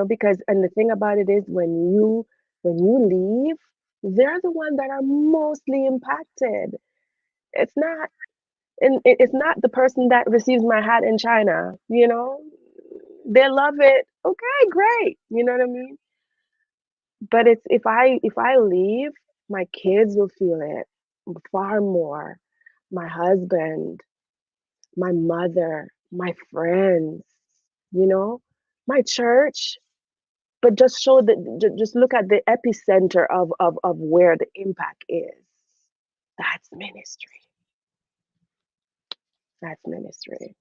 because and the thing about it is when you leave, they're the ones that are mostly impacted. It's not it's not the person that receives my hat in China. They love it. Okay, great. You know what I mean? But it's if I leave, my kids will feel it far more. My husband, my mother, my friends, you know, my church. But just show that, just look at the epicenter of where the impact is. That's ministry. That's ministry.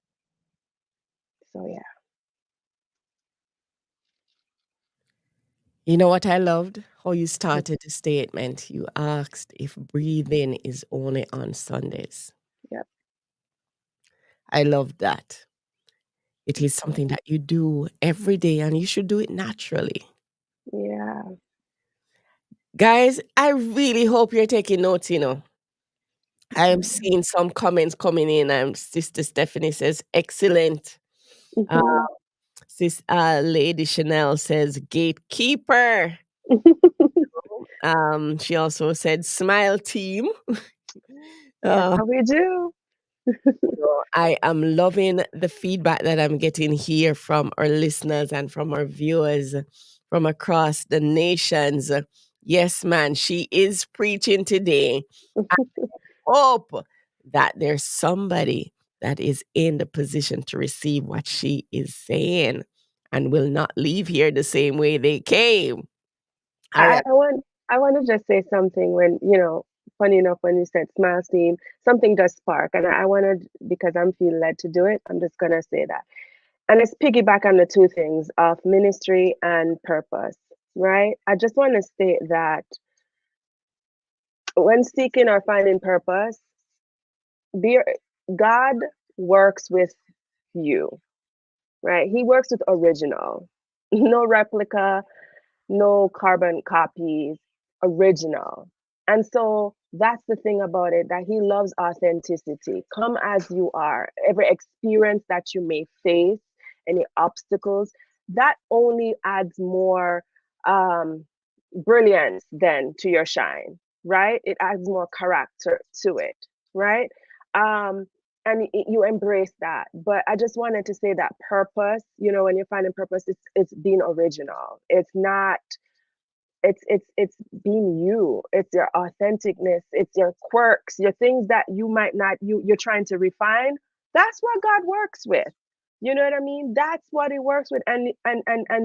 So yeah. You know what I loved? How you started the statement. You asked if breathing is only on Sundays. Yep. I love that. It is something that you do every day and you should do it naturally. Yeah. Guys, I really hope you're taking notes. I am Yeah. seeing some comments coming in. Sister Stephanie says, excellent. Uh, Hmm. Lady Chanel says, gatekeeper. She also said, smile team. That's Uh, how we do. I am loving the feedback that I'm getting here from our listeners and from our viewers from across the nations. Yes, man, she is preaching today. I hope that there's somebody that is in the position to receive what she is saying and will not leave here the same way they came. All I, right. I want I want to just say something when, funny enough, when you said smile team, something does spark. And I wanted, because I'm feeling led to do it, I'm just gonna say that. And it's piggyback on the two things of ministry and purpose, right? I just want to state that when seeking or finding purpose, be, God works with you, right? He works with original, no replica, no carbon copies, original. And so that's the thing about it, that he loves authenticity. Come as you are. Every experience that you may face, any obstacles, that only adds more um, brilliance then to your shine, right? It adds more character to it, right? Um, and you embrace that. But I just wanted to say that purpose, when you're finding purpose, it's being original. It's not it's being you. It's your authenticness. It's your quirks, your things that you might not you're trying to refine. That's what God works with. You know what I mean? That's what he works with. And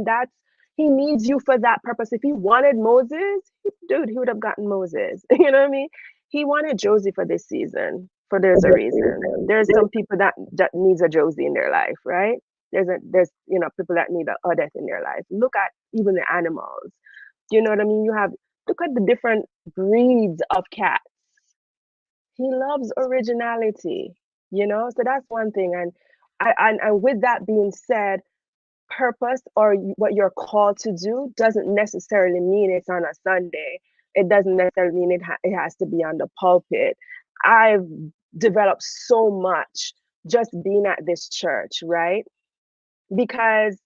that's he needs you for that purpose. If he wanted Moses, dude, he would have gotten Moses. You know what I mean? He wanted Josie for this season. For there's a reason. There's some people that needs a Josie in their life, right? There's people that need a Odette in their life. Look at even the animals. You know what I mean? Look at the different breeds of cats. He loves originality. So that's one thing. And with that being said, purpose or what you're called to do doesn't necessarily mean it's on a Sunday. It doesn't necessarily mean it has to be on the pulpit. I've developed so much just being at this church, right? Because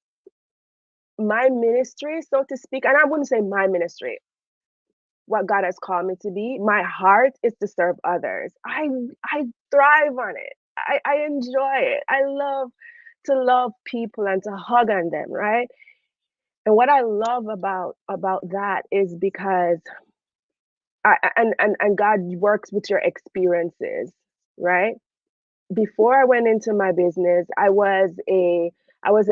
my ministry, so to speak, and I wouldn't say my ministry, what God has called me to be. My heart is to serve others. I thrive on it. I enjoy it. I love to love people and to hug on them, right? And what I love about that is because and God works with your experiences, right? Before I went into my business, I was a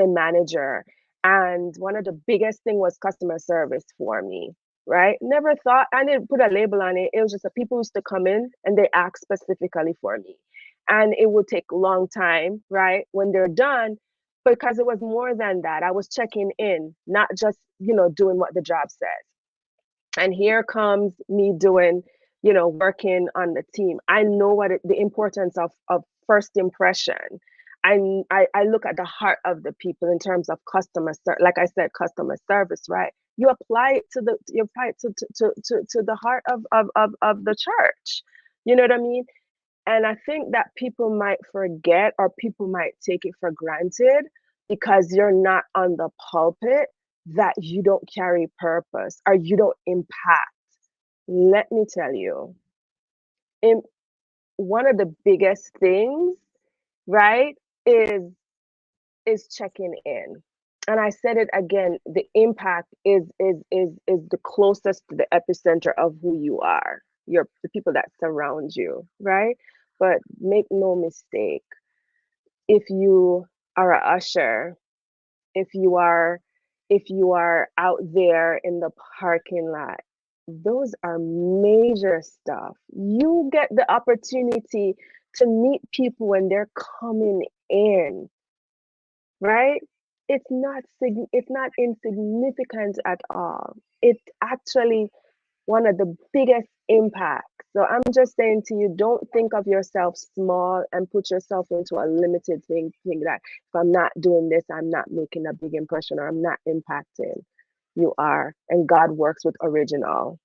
manager, and one of the biggest thing was customer service for me, right? Never thought I didn't put a label on it. It was just that people used to come in and they ask specifically for me. And it would take a long time, right? When they're done, because it was more than that. I was checking in, not just, doing what the job says. And here comes me doing, working on the team. I know the importance of first impression. I look at the heart of the people in terms of like I said, customer service, right? You apply it to the heart of the church. You know what I mean? And I think that people might forget, or people might take it for granted, because you're not on the pulpit, that you don't carry purpose or you don't impact. Let me tell you, in one of the biggest things, right, is checking in. And I said it again, the impact is the closest to the epicenter of who you are, the people that surround you, right? But make no mistake, if you are a usher, if you are out there in the parking lot, those are major stuff. You get the opportunity to meet people when they're coming in, right? It's not insignificant at all. It's actually one of the biggest impacts. So I'm just saying to you, don't think of yourself small and put yourself into a limited thing. Think that if I'm not doing this, I'm not making a big impression, or I'm not impacting. You are, and God works with original.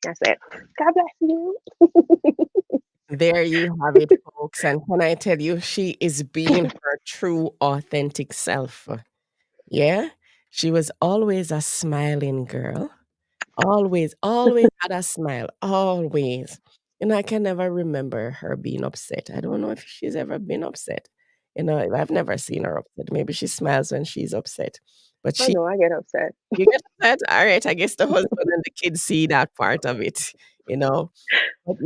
That's it. God bless you. There you have it, folks. And can I tell you, she is being her true, authentic self. Yeah. She was always a smiling girl. Always, always had a smile. Always. And I can never remember her being upset. I don't know if she's ever been upset. I've never seen her upset. Maybe she smiles when she's upset. But Oh no, I get upset. you get upset? All right. I guess the husband and the kids see that part of it, you know. But,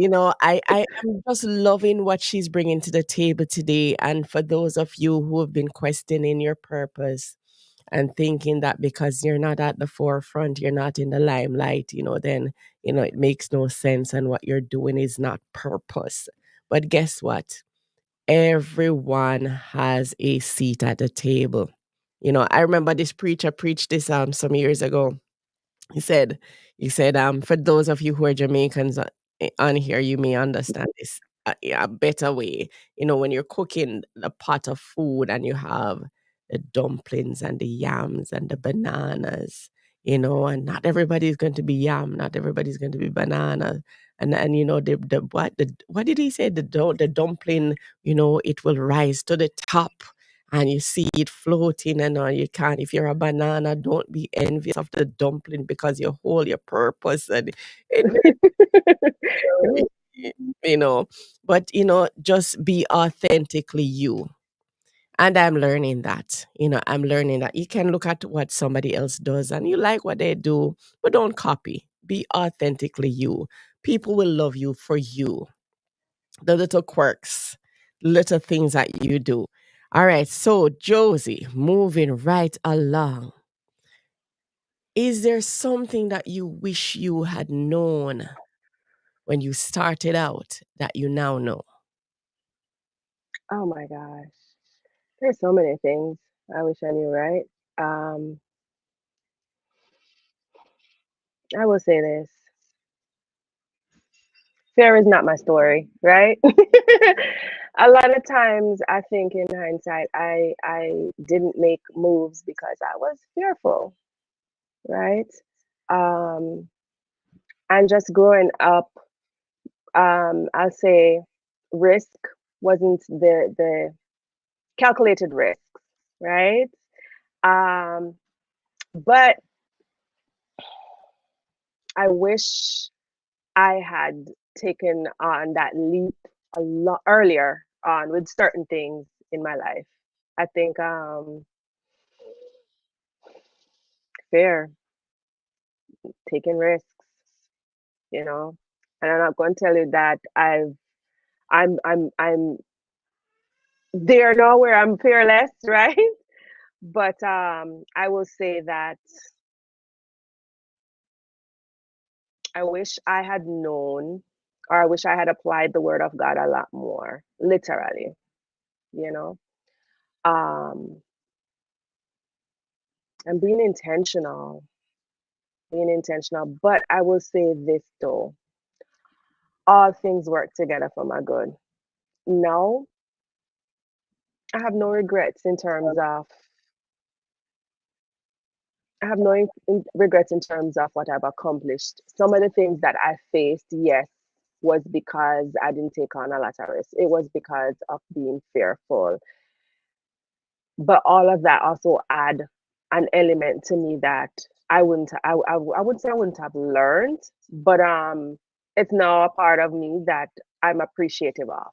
I am just loving what she's bringing to the table today. And for those of you who have been questioning your purpose and thinking that because you're not at the forefront, you're not in the limelight, then, it makes no sense and what you're doing is not purpose. But guess what? Everyone has a seat at the table. I remember this preacher preached this some years ago. He said, for those of you who are Jamaicans on here, you may understand this a better way. When you're cooking a pot of food and you have the dumplings and the yams and the bananas, and not everybody's going to be yam, not everybody's going to be banana. And what did he say? The dumpling, it will rise to the top and you see it floating and all you can. If you're a banana, don't be envious of the dumpling because you hold your purpose and it you know, but just be authentically you. And I'm learning that. I'm learning that you can look at what somebody else does and you like what they do, but don't copy. Be authentically you. People will love you for you. The little quirks, little things that you do. All right, so Josie, moving right along. Is there something that you wish you had known when you started out that you now know? Oh my gosh. There's so many things I wish I knew, right? Um, I will say this. Fear is not my story, right? A lot of times I think in hindsight I didn't make moves because I was fearful, right? Um, and just growing up, I'll say risk wasn't the calculated risks, right? Um, but I wish I had taken on that leap a lot earlier on with certain things in my life. I think fear, taking risks, you know. And I'm not going to tell you that I'm there now where I'm fearless, right? But I will say that I wish I had known, or I wish I had applied the word of God a lot more, literally, you know. Um, and being intentional. But I will say this though, all things work together for my good. No, I have no regrets in terms of I have no regrets in terms of what I've accomplished. Some of the things that I faced, yes, was because I didn't take on a lot of risk. It was because of being fearful. But all of that also add an element to me that I wouldn't say I wouldn't have learned, but it's now a part of me that I'm appreciative of.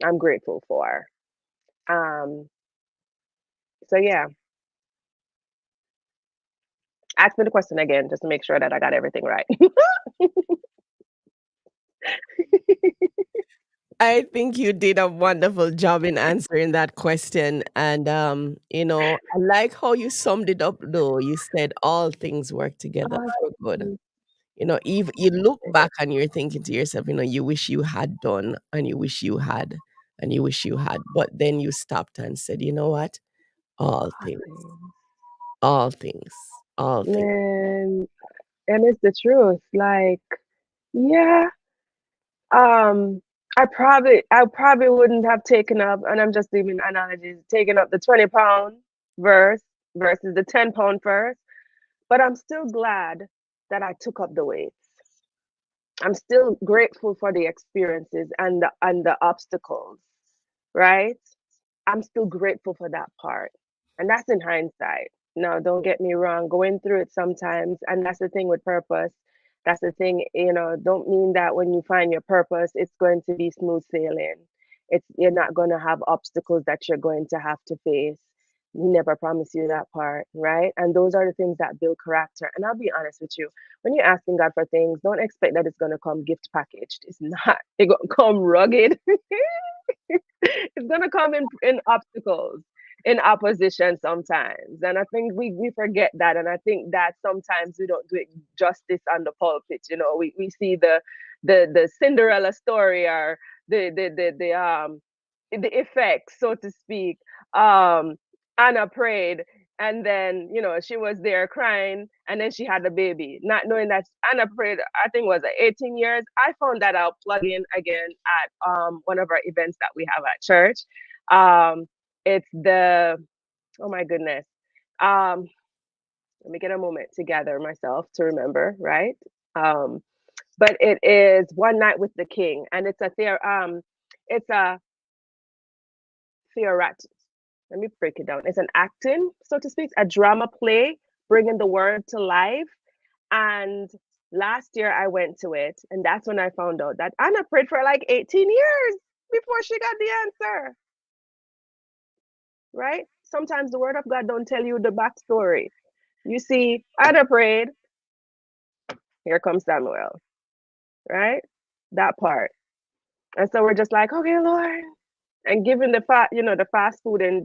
I'm grateful for. Um, so yeah, ask me the question again just to make sure that I got everything right. I think you did a wonderful job in answering that question. And, I like how you summed it up, though. You said all things work together for good. If you look back and you're thinking to yourself, you wish you had done and you wish you had and you wish you had. But then you stopped and said, you know what? All things, all things, all things. Man, and it's the truth. Like, yeah, um, I probably wouldn't have taken up, and I'm just giving analogies, taken up the 20-pound verse versus the 10-pound first. But I'm still glad that I took up the weights. I'm still grateful for the experiences and the obstacles, right? I'm still grateful for that part. And that's in hindsight. No, don't get me wrong, going through it sometimes, and that's the thing with purpose. That's the thing, don't mean that when you find your purpose, it's going to be smooth sailing. You're not going to have obstacles that you're going to have to face. He never promised you that part, right? And those are the things that build character. And I'll be honest with you, when you're asking God for things, don't expect that it's going to come gift packaged. It's not. It's going to come rugged. It's gonna come in obstacles, in opposition sometimes. And I think we forget that. And I think that sometimes we don't do it justice on the pulpit. We see the Cinderella story, or the effects, so to speak. Um Anna prayed, and then she was there crying, and then she had a baby, not knowing that Anna prayed, I think, was 18 years. I found that out plugging again at one of our events that we have at church. It's the Oh my goodness. um Let me get a moment to gather myself to remember, right? um but it is One Night with the King, and it's a theorat let me break it down. It's an acting, so to speak, a drama play, bringing the word to life. And last year I went to it, and that's when I found out that Anna prayed for like 18 years before she got the answer. Right? Sometimes the word of God don't tell you the backstory. You see, Anna prayed, here comes Samuel, right? That part. And so we're just like, okay, Lord, and given the fast food in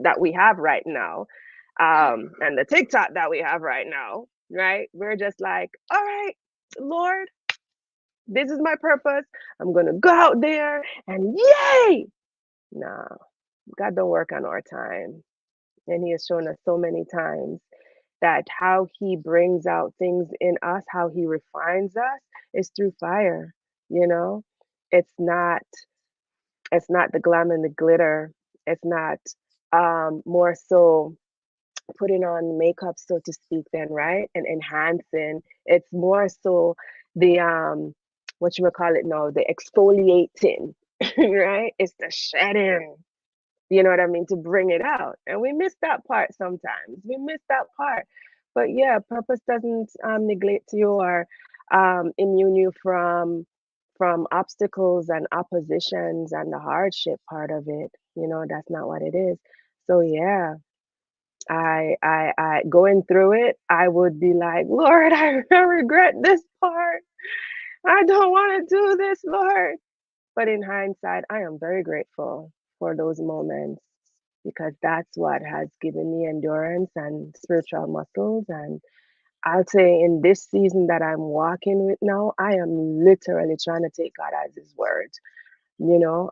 that we have right now, and the TikTok that we have right now, right? We're just like, all right, Lord, this is my purpose. I'm gonna go out there and yay. Nah, God don't work on our time. And He has shown us so many times that how He brings out things in us, how He refines us, is through fire. You know, it's not it's not the glam and the glitter. It's not more so putting on makeup, so to speak, then, right? And enhancing. It's more so the what you would call it now, the exfoliating, right? It's the shedding. You know what I mean? To bring it out. And we miss that part sometimes. We miss that part. But yeah, purpose doesn't neglect you or immune you from obstacles and oppositions and the hardship part of it. That's not what it is. So yeah, I going through it, I would be like, Lord, I regret this part. I don't want to do this, Lord. But in hindsight, I am very grateful for those moments, because that's what has given me endurance and spiritual muscles. And I'll say in this season that I'm walking with now, I am literally trying to take God as His word. You know,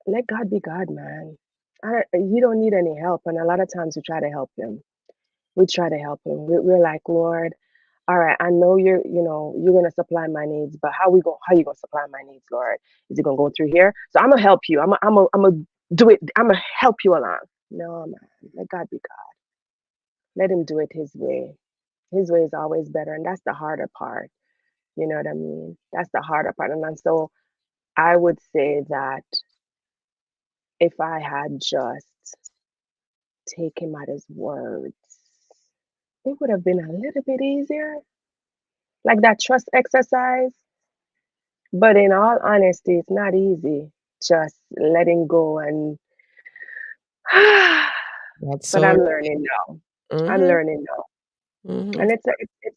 let God be God, man. He don't need any help. And a lot of times we try to help him. We try to help him. We're like, Lord, all right, I know you're gonna supply my needs, but how you gonna supply my needs, Lord? Is it gonna go through here? So I'm gonna help you. I'm gonna do it. I'm gonna help you along. No, man, let God be God. Let him do it his way. His way is always better, and that's the harder part. You know what I mean? That's the harder part. So I would say that if I had just taken him at his words, it would have been a little bit easier. Like that trust exercise. But in all honesty, it's not easy just letting go and That's but so I'm right. learning now. I'm Mm-hmm. learning now. Mm-hmm. And it's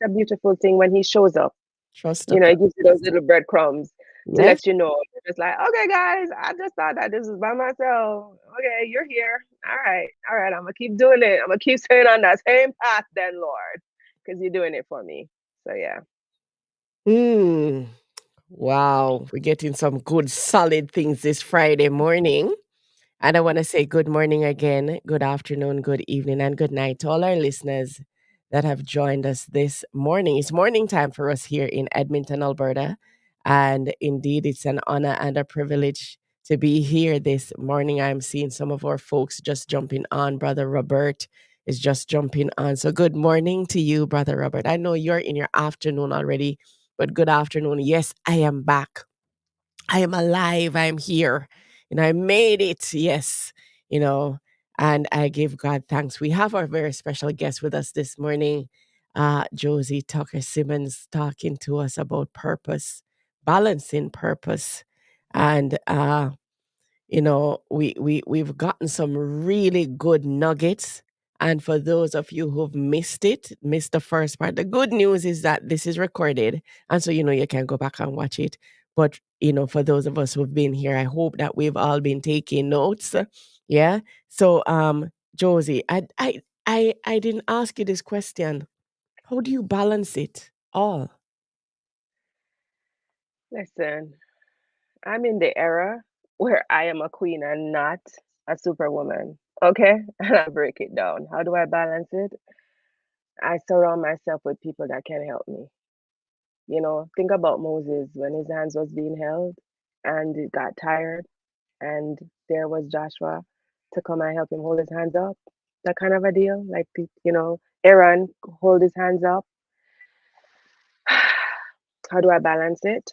a beautiful thing when he shows up. Trust the You know, he gives you those process. little breadcrumbs to Yes. let you know. It's like, okay, guys, I just thought that this was by myself. Okay, you're here. All right. I'm gonna keep doing it. I'm gonna keep staying on that same path, then, Lord, because you're doing it for me. So yeah. Mm. Wow. We're getting some good, solid things this Friday morning. And I want to say good morning again, good afternoon, good evening, and good night to all our listeners that have joined us this morning. It's morning time for us here in Edmonton, Alberta. And indeed, it's an honor and a privilege to be here this morning. I'm seeing some of our folks just jumping on. Brother Robert is just jumping on. So, good morning to you, Brother Robert. I know you're in your afternoon already, but good afternoon. Yes, I am back. I am alive. I am here. I made it. Yes. You know, and I give God thanks. We have our very special guest with us this morning, Josie Tucker-Simmonds, talking to us about purpose, balancing purpose. And we've gotten some really good nuggets. And for those of you who've missed the first part, the good news is that this is recorded. And so, you can go back and watch it. But, for those of us who've been here, I hope that we've all been taking notes. Yeah. So, Josie, I didn't ask you this question. How do you balance it all? Listen, I'm in the era where I am a queen and not a superwoman. Okay? And I'll break it down. How do I balance it? I surround myself with people that can help me. Think about Moses when his hands was being held and he got tired and there was Joshua to come and help him hold his hands up. That kind of a deal. Like Aaron hold his hands up. How do I balance it?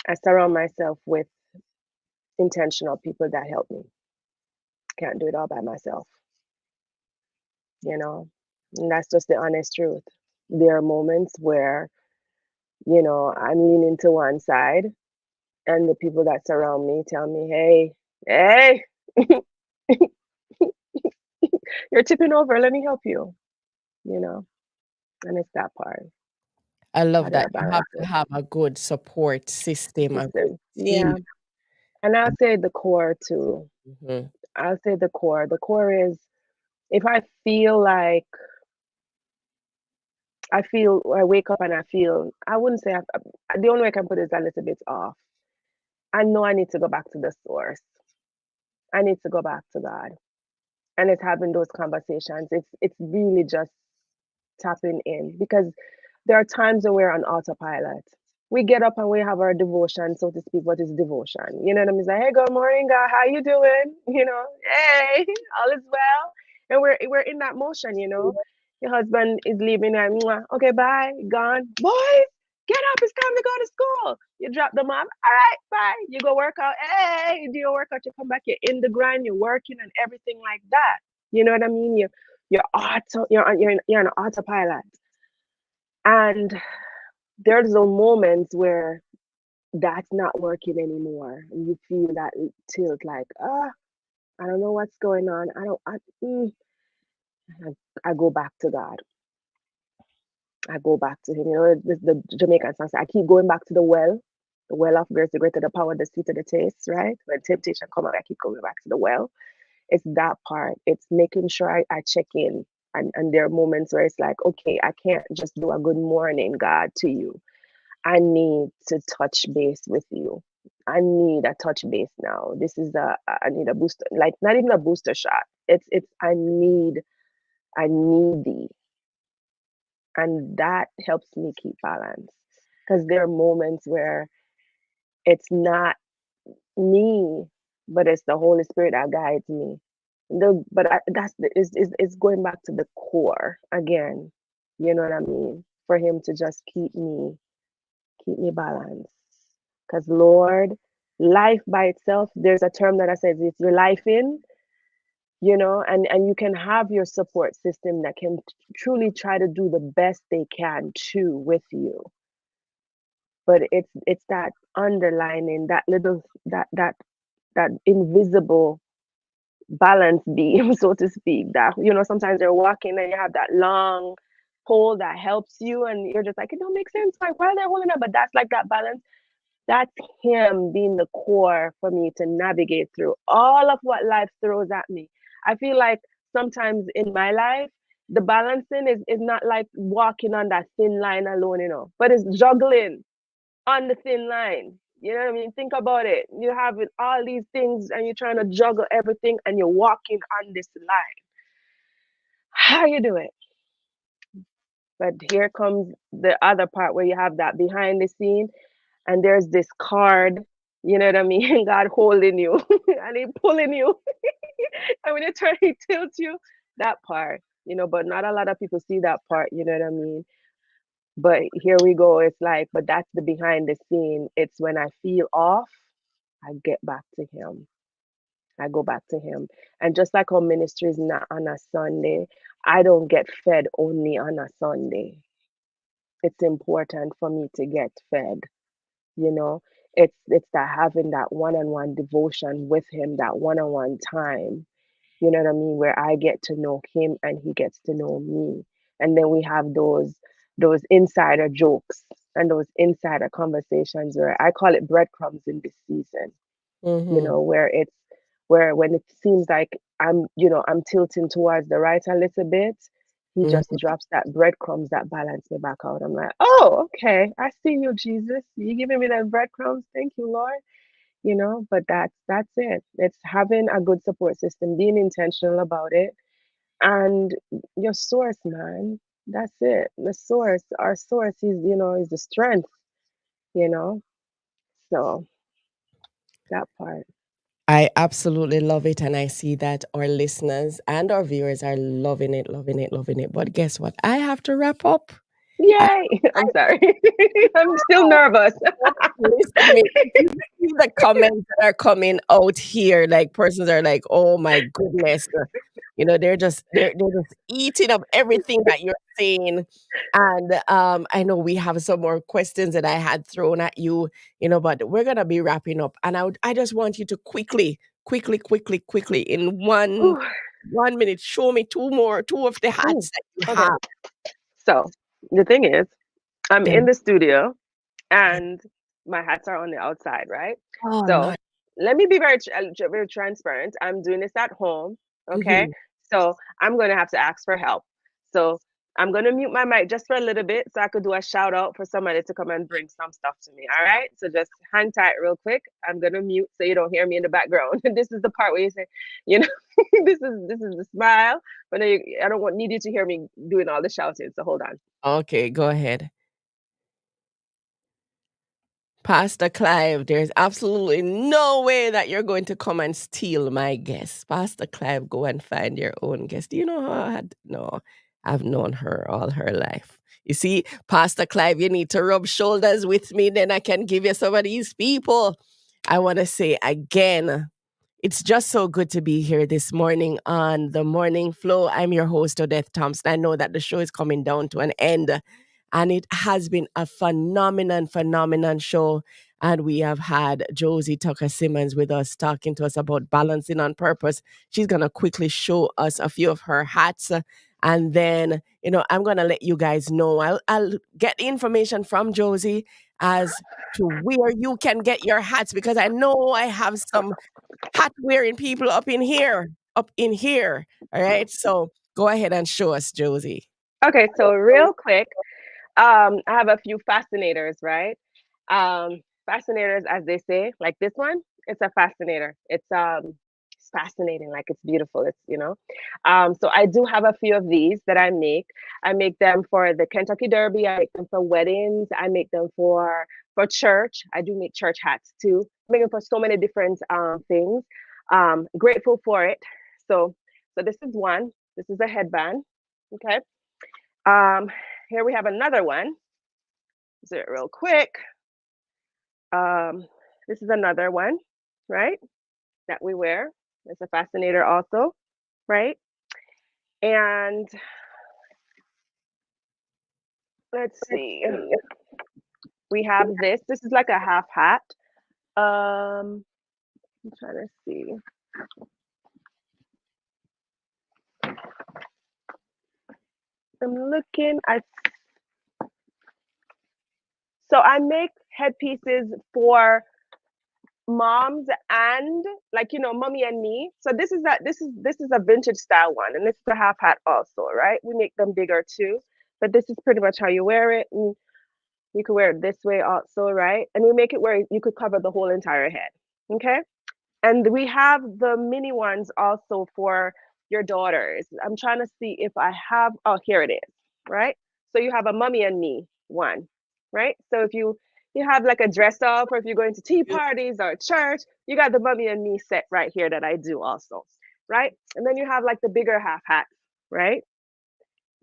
I surround myself with intentional people that help me. Can't do it all by myself, you know? And that's just the honest truth. There are moments where, I'm leaning to one side and the people that surround me tell me, hey, you're tipping over. Let me help you, you know? And it's that part. I How love do I that you have balance to it? have a good support system, a good System. team. Yeah. And I'll say the core too. Mhm. I'll say the core. The core is if I feel like I wake up and I feel, I wouldn't say, the only way I can put it is a little bit off. I know I need to go back to the source. I need to go back to God. And it's having those conversations. It's really just tapping in because there are times when we're on autopilot. We get up and we have our devotion, so to speak. What is devotion? You know what I mean? It's like, hey, good morning, God. How you doing? Hey, all is well. And we're in that motion. Your husband is leaving and "Mwah, okay, bye, gone. Boys, get up, it's time to go to school. You drop them off. All right, bye. You go work out. Hey, you do your workout, you come back, you're in the grind, you're working and everything like that. You know what I mean? You're on autopilot. And there's those moments where that's not working anymore. And you feel that tilt like, I don't know what's going on. I go back to God. I go back to Him. The Jamaican song says, I keep going back to the well of grace, the greater the power, the sweeter the taste, right? When temptation comes, I keep going back to the well. It's that part. It's making sure I check in. And there are moments where it's like, okay, I can't just do a good morning, God, to you. I need to touch base with you. I need a touch base now. This is I need a booster, like not even a booster shot. It's I need thee, and that helps me keep balance because there are moments where it's not me, but it's the Holy Spirit that guides me. But that's is going back to the core again. You know what I mean? For him to just keep me balanced. Because Lord, life by itself, there's a term that I said, it's your life in, and you can have your support system that can truly try to do the best they can too with you. But it's that underlining, that little that invisible balance beam, so to speak, that sometimes you're walking and you have that long pole that helps you and you're just like, it don't make sense. Why are they holding up? But that's like that balance. That's him being the core for me to navigate through all of what life throws at me. I feel like sometimes in my life, the balancing is not like walking on that thin line alone, but it's juggling on the thin line. You know what I mean? Think about it. You have all these things and you're trying to juggle everything and you're walking on this line. How you do it? But here comes the other part where you have that behind the scene and there's this card, you know what I mean? God holding you and he pulling you. And when you turn, he tilts you. That part, but not a lot of people see that part, you know what I mean? But here we go. It's like, but that's the behind the scene. It's when I feel off, I get back to him. I go back to him. And just like our ministry is not on a Sunday, I don't get fed only on a Sunday. It's important for me to get fed, you know. It's that having that one-on-one devotion with him, that one-on-one time, you know what I mean, where I get to know him and he gets to know me. And then we have those insider jokes and those insider conversations where I call it breadcrumbs in this season, Mm-hmm. where it's where when it seems like I'm tilting towards the right a little bit, he just Mm-hmm. drops that breadcrumbs that balance me back out. I'm like, oh, okay, I see you, Jesus. You giving me that breadcrumbs. Thank you, Lord. But that's it. It's having a good support system, being intentional about it, and your source, man. That's it. The source, our source is the strength, you know. So that part. I absolutely love it. And I see that our listeners and our viewers are loving it, loving it, loving it. But guess what? I have to wrap up. I, Yay! I'm sorry. I'm still nervous. Listen, if you see the comments that are coming out here, like persons are like, "Oh my goodness," they're just eating up everything that you're saying. And I know we have some more questions that I had thrown at you, but we're gonna be wrapping up. And I just want you to quickly, in Whew. 1 minute, show me two of the Ooh, hats that you okay. have. So the thing is, I'm Yeah. in the studio and my hats are on the outside, right? Oh, So nice. let me be very transparent. I'm doing this at home, okay? Mhm. So I'm going to have to ask for help. So I'm going to mute my mic just for a little bit so I could do a shout out for somebody to come and bring some stuff to me. All right. So just hang tight real quick. I'm going to mute so you don't hear me in the background. This is the part where you say, you know, this is the smile, but I don't need you to hear me doing all the shouting. So hold on. Okay, go ahead. Pastor Clive, there's absolutely no way that you're going to come and steal my guest. Pastor Clive, go and find your own guest. Do you know how I had? No, I've known her all her life. You see, Pastor Clive, you need to rub shoulders with me, then I can give you some of these people. I want to say again, it's just so good to be here this morning on the Morning Flow. I'm your host, Odette Thompson. I know that the show is coming down to an end, and it has been a phenomenon show. And we have had Josie Tucker-Simmonds with us talking to us about balancing on purpose. She's going to quickly show us a few of her hats. And then, I'm going to let you guys know. I'll get the information from Josie as to where you can get your hats, because I know I have some hat wearing people up in here. Up in here. All right. So go ahead and show us, Josie. Okay, so real quick, I have a few fascinators, right? Um, fascinators, as they say, like this one, it's a fascinator. It's fascinating, like it's beautiful. So I do have a few of these that I make. I make them for the Kentucky Derby. I make them for weddings. I make them for church. I do make church hats too. I make them for so many different things. Grateful for it. So this is one. This is a headband. Okay. Um, Here we have another one. Do it real quick. Um, this is another one, right? That we wear. It's a fascinator also, right? And let's see. We have this. This is like a half hat. I'm trying to see. I'm looking at. So I make headpieces for moms and like mommy and me. So this is a vintage style one, and this is a half hat also, right? We make them bigger too, but this is pretty much how you wear it. And you could wear it this way also, right? And we make it where you could cover the whole entire head. Okay. And we have the mini ones also for your daughters. I'm trying to see if I have, oh, here it is, right? So you have a mommy and me one, right? So if you have like a dress up, or if you're going to tea parties or church, you got the mommy and me set right here that I do also, right? And then you have like the bigger half hat, right?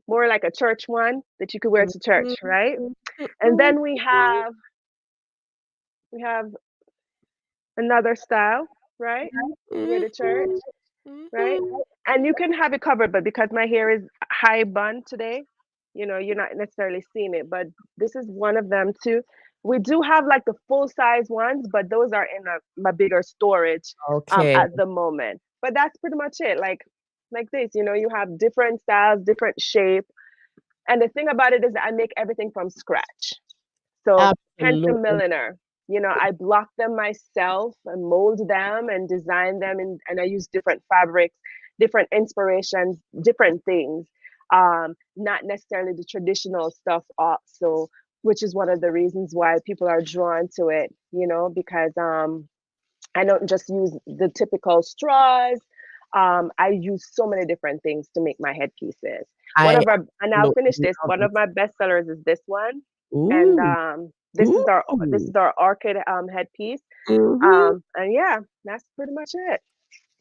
More like a church one that you could wear to church, right? And then we have another style, right? Wear to church, right? And you can have it covered, but because my hair is high bun today, you're not necessarily seeing it. But this is one of them too. We do have like the full size ones, but those are in my bigger storage Okay. at the moment. But that's pretty much it. Like this, you have different styles, different shape. And the thing about it is that I make everything from scratch. So hence the Absolutely. milliner. I block them myself and mold them and design them, and I use different fabrics, different inspirations, different things. Not necessarily the traditional stuff also, which is one of the reasons why people are drawn to it, because I don't just use the typical straws. I use so many different things to make my headpieces. I And I'll finish absolutely this. love One it. of my best sellers is this one, and Ooh. this is Ooh. our orchid headpiece. Mm-hmm. And yeah, that's pretty much it.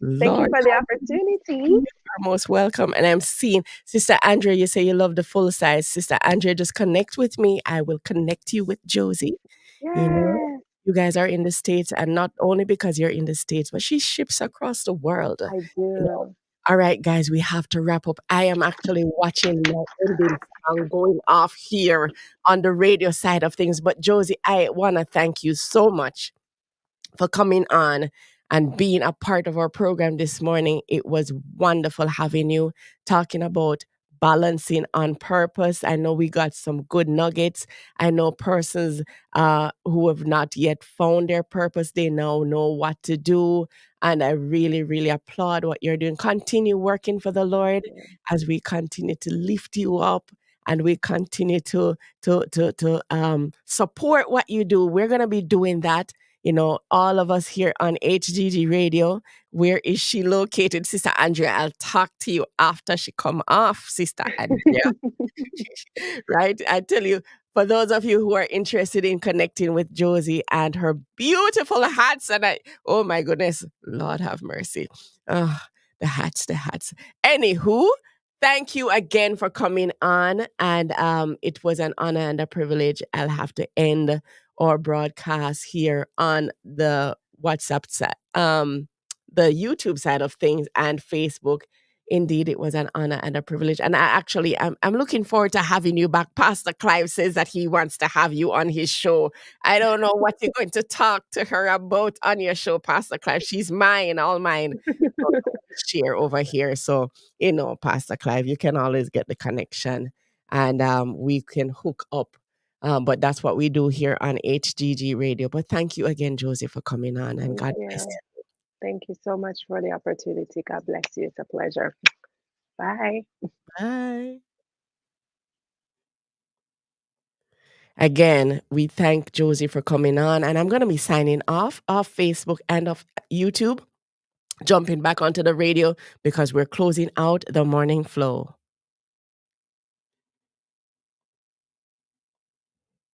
Thank you Lord, for the opportunity. you are most welcome. And I'm seeing Sister Andrea, you say you love the full size. Sister Andrea, just connect with me. I will connect you with Josie. You know, Yes, you guys are in the States, and not only because you're in the States, but she ships across the world. I You know. do. All right, guys, we have to wrap up. I am actually watching my ending song going off here on the radio side of things. But Josie, I want to thank you so much for coming on and being a part of our program this morning. It was wonderful having you talking about balancing on purpose. I know we got some good nuggets. I know persons who have not yet found their purpose, they now know what to do. And I really, really applaud what you're doing. Continue working for the Lord as we continue to lift you up and we continue to support what you do. We're going to be doing that, all of us here on HGG Radio. Where is she located, Sister Andrea? I'll talk to you after she come off, Sister Andrea. Right? I tell you, for those of you who are interested in connecting with Josie and her beautiful hats, and oh my goodness, Lord have mercy. Oh, the hats, the hats. Anywho, thank you again for coming on. And it was an honor and a privilege. I'll have to end our broadcast here on the WhatsApp side, the YouTube side of things and Facebook. Indeed, it was an honor and a privilege. And I'm looking forward to having you back. Pastor Clive says that he wants to have you on his show. I don't know what you're going to talk to her about on your show, Pastor Clive. She's mine, all mine. So share over here. So, Pastor Clive, you can always get the connection and we can hook up. But that's what we do here on HGG Radio. But thank you again, Josie, for coming on, and Thank God bless you. Thank you so much for the opportunity. God bless you. It's a pleasure. Bye. you. Bye. Again, we thank Josie for coming on, and I'm going to be signing off Facebook and off YouTube, jumping back onto the radio because we're closing out the morning flow.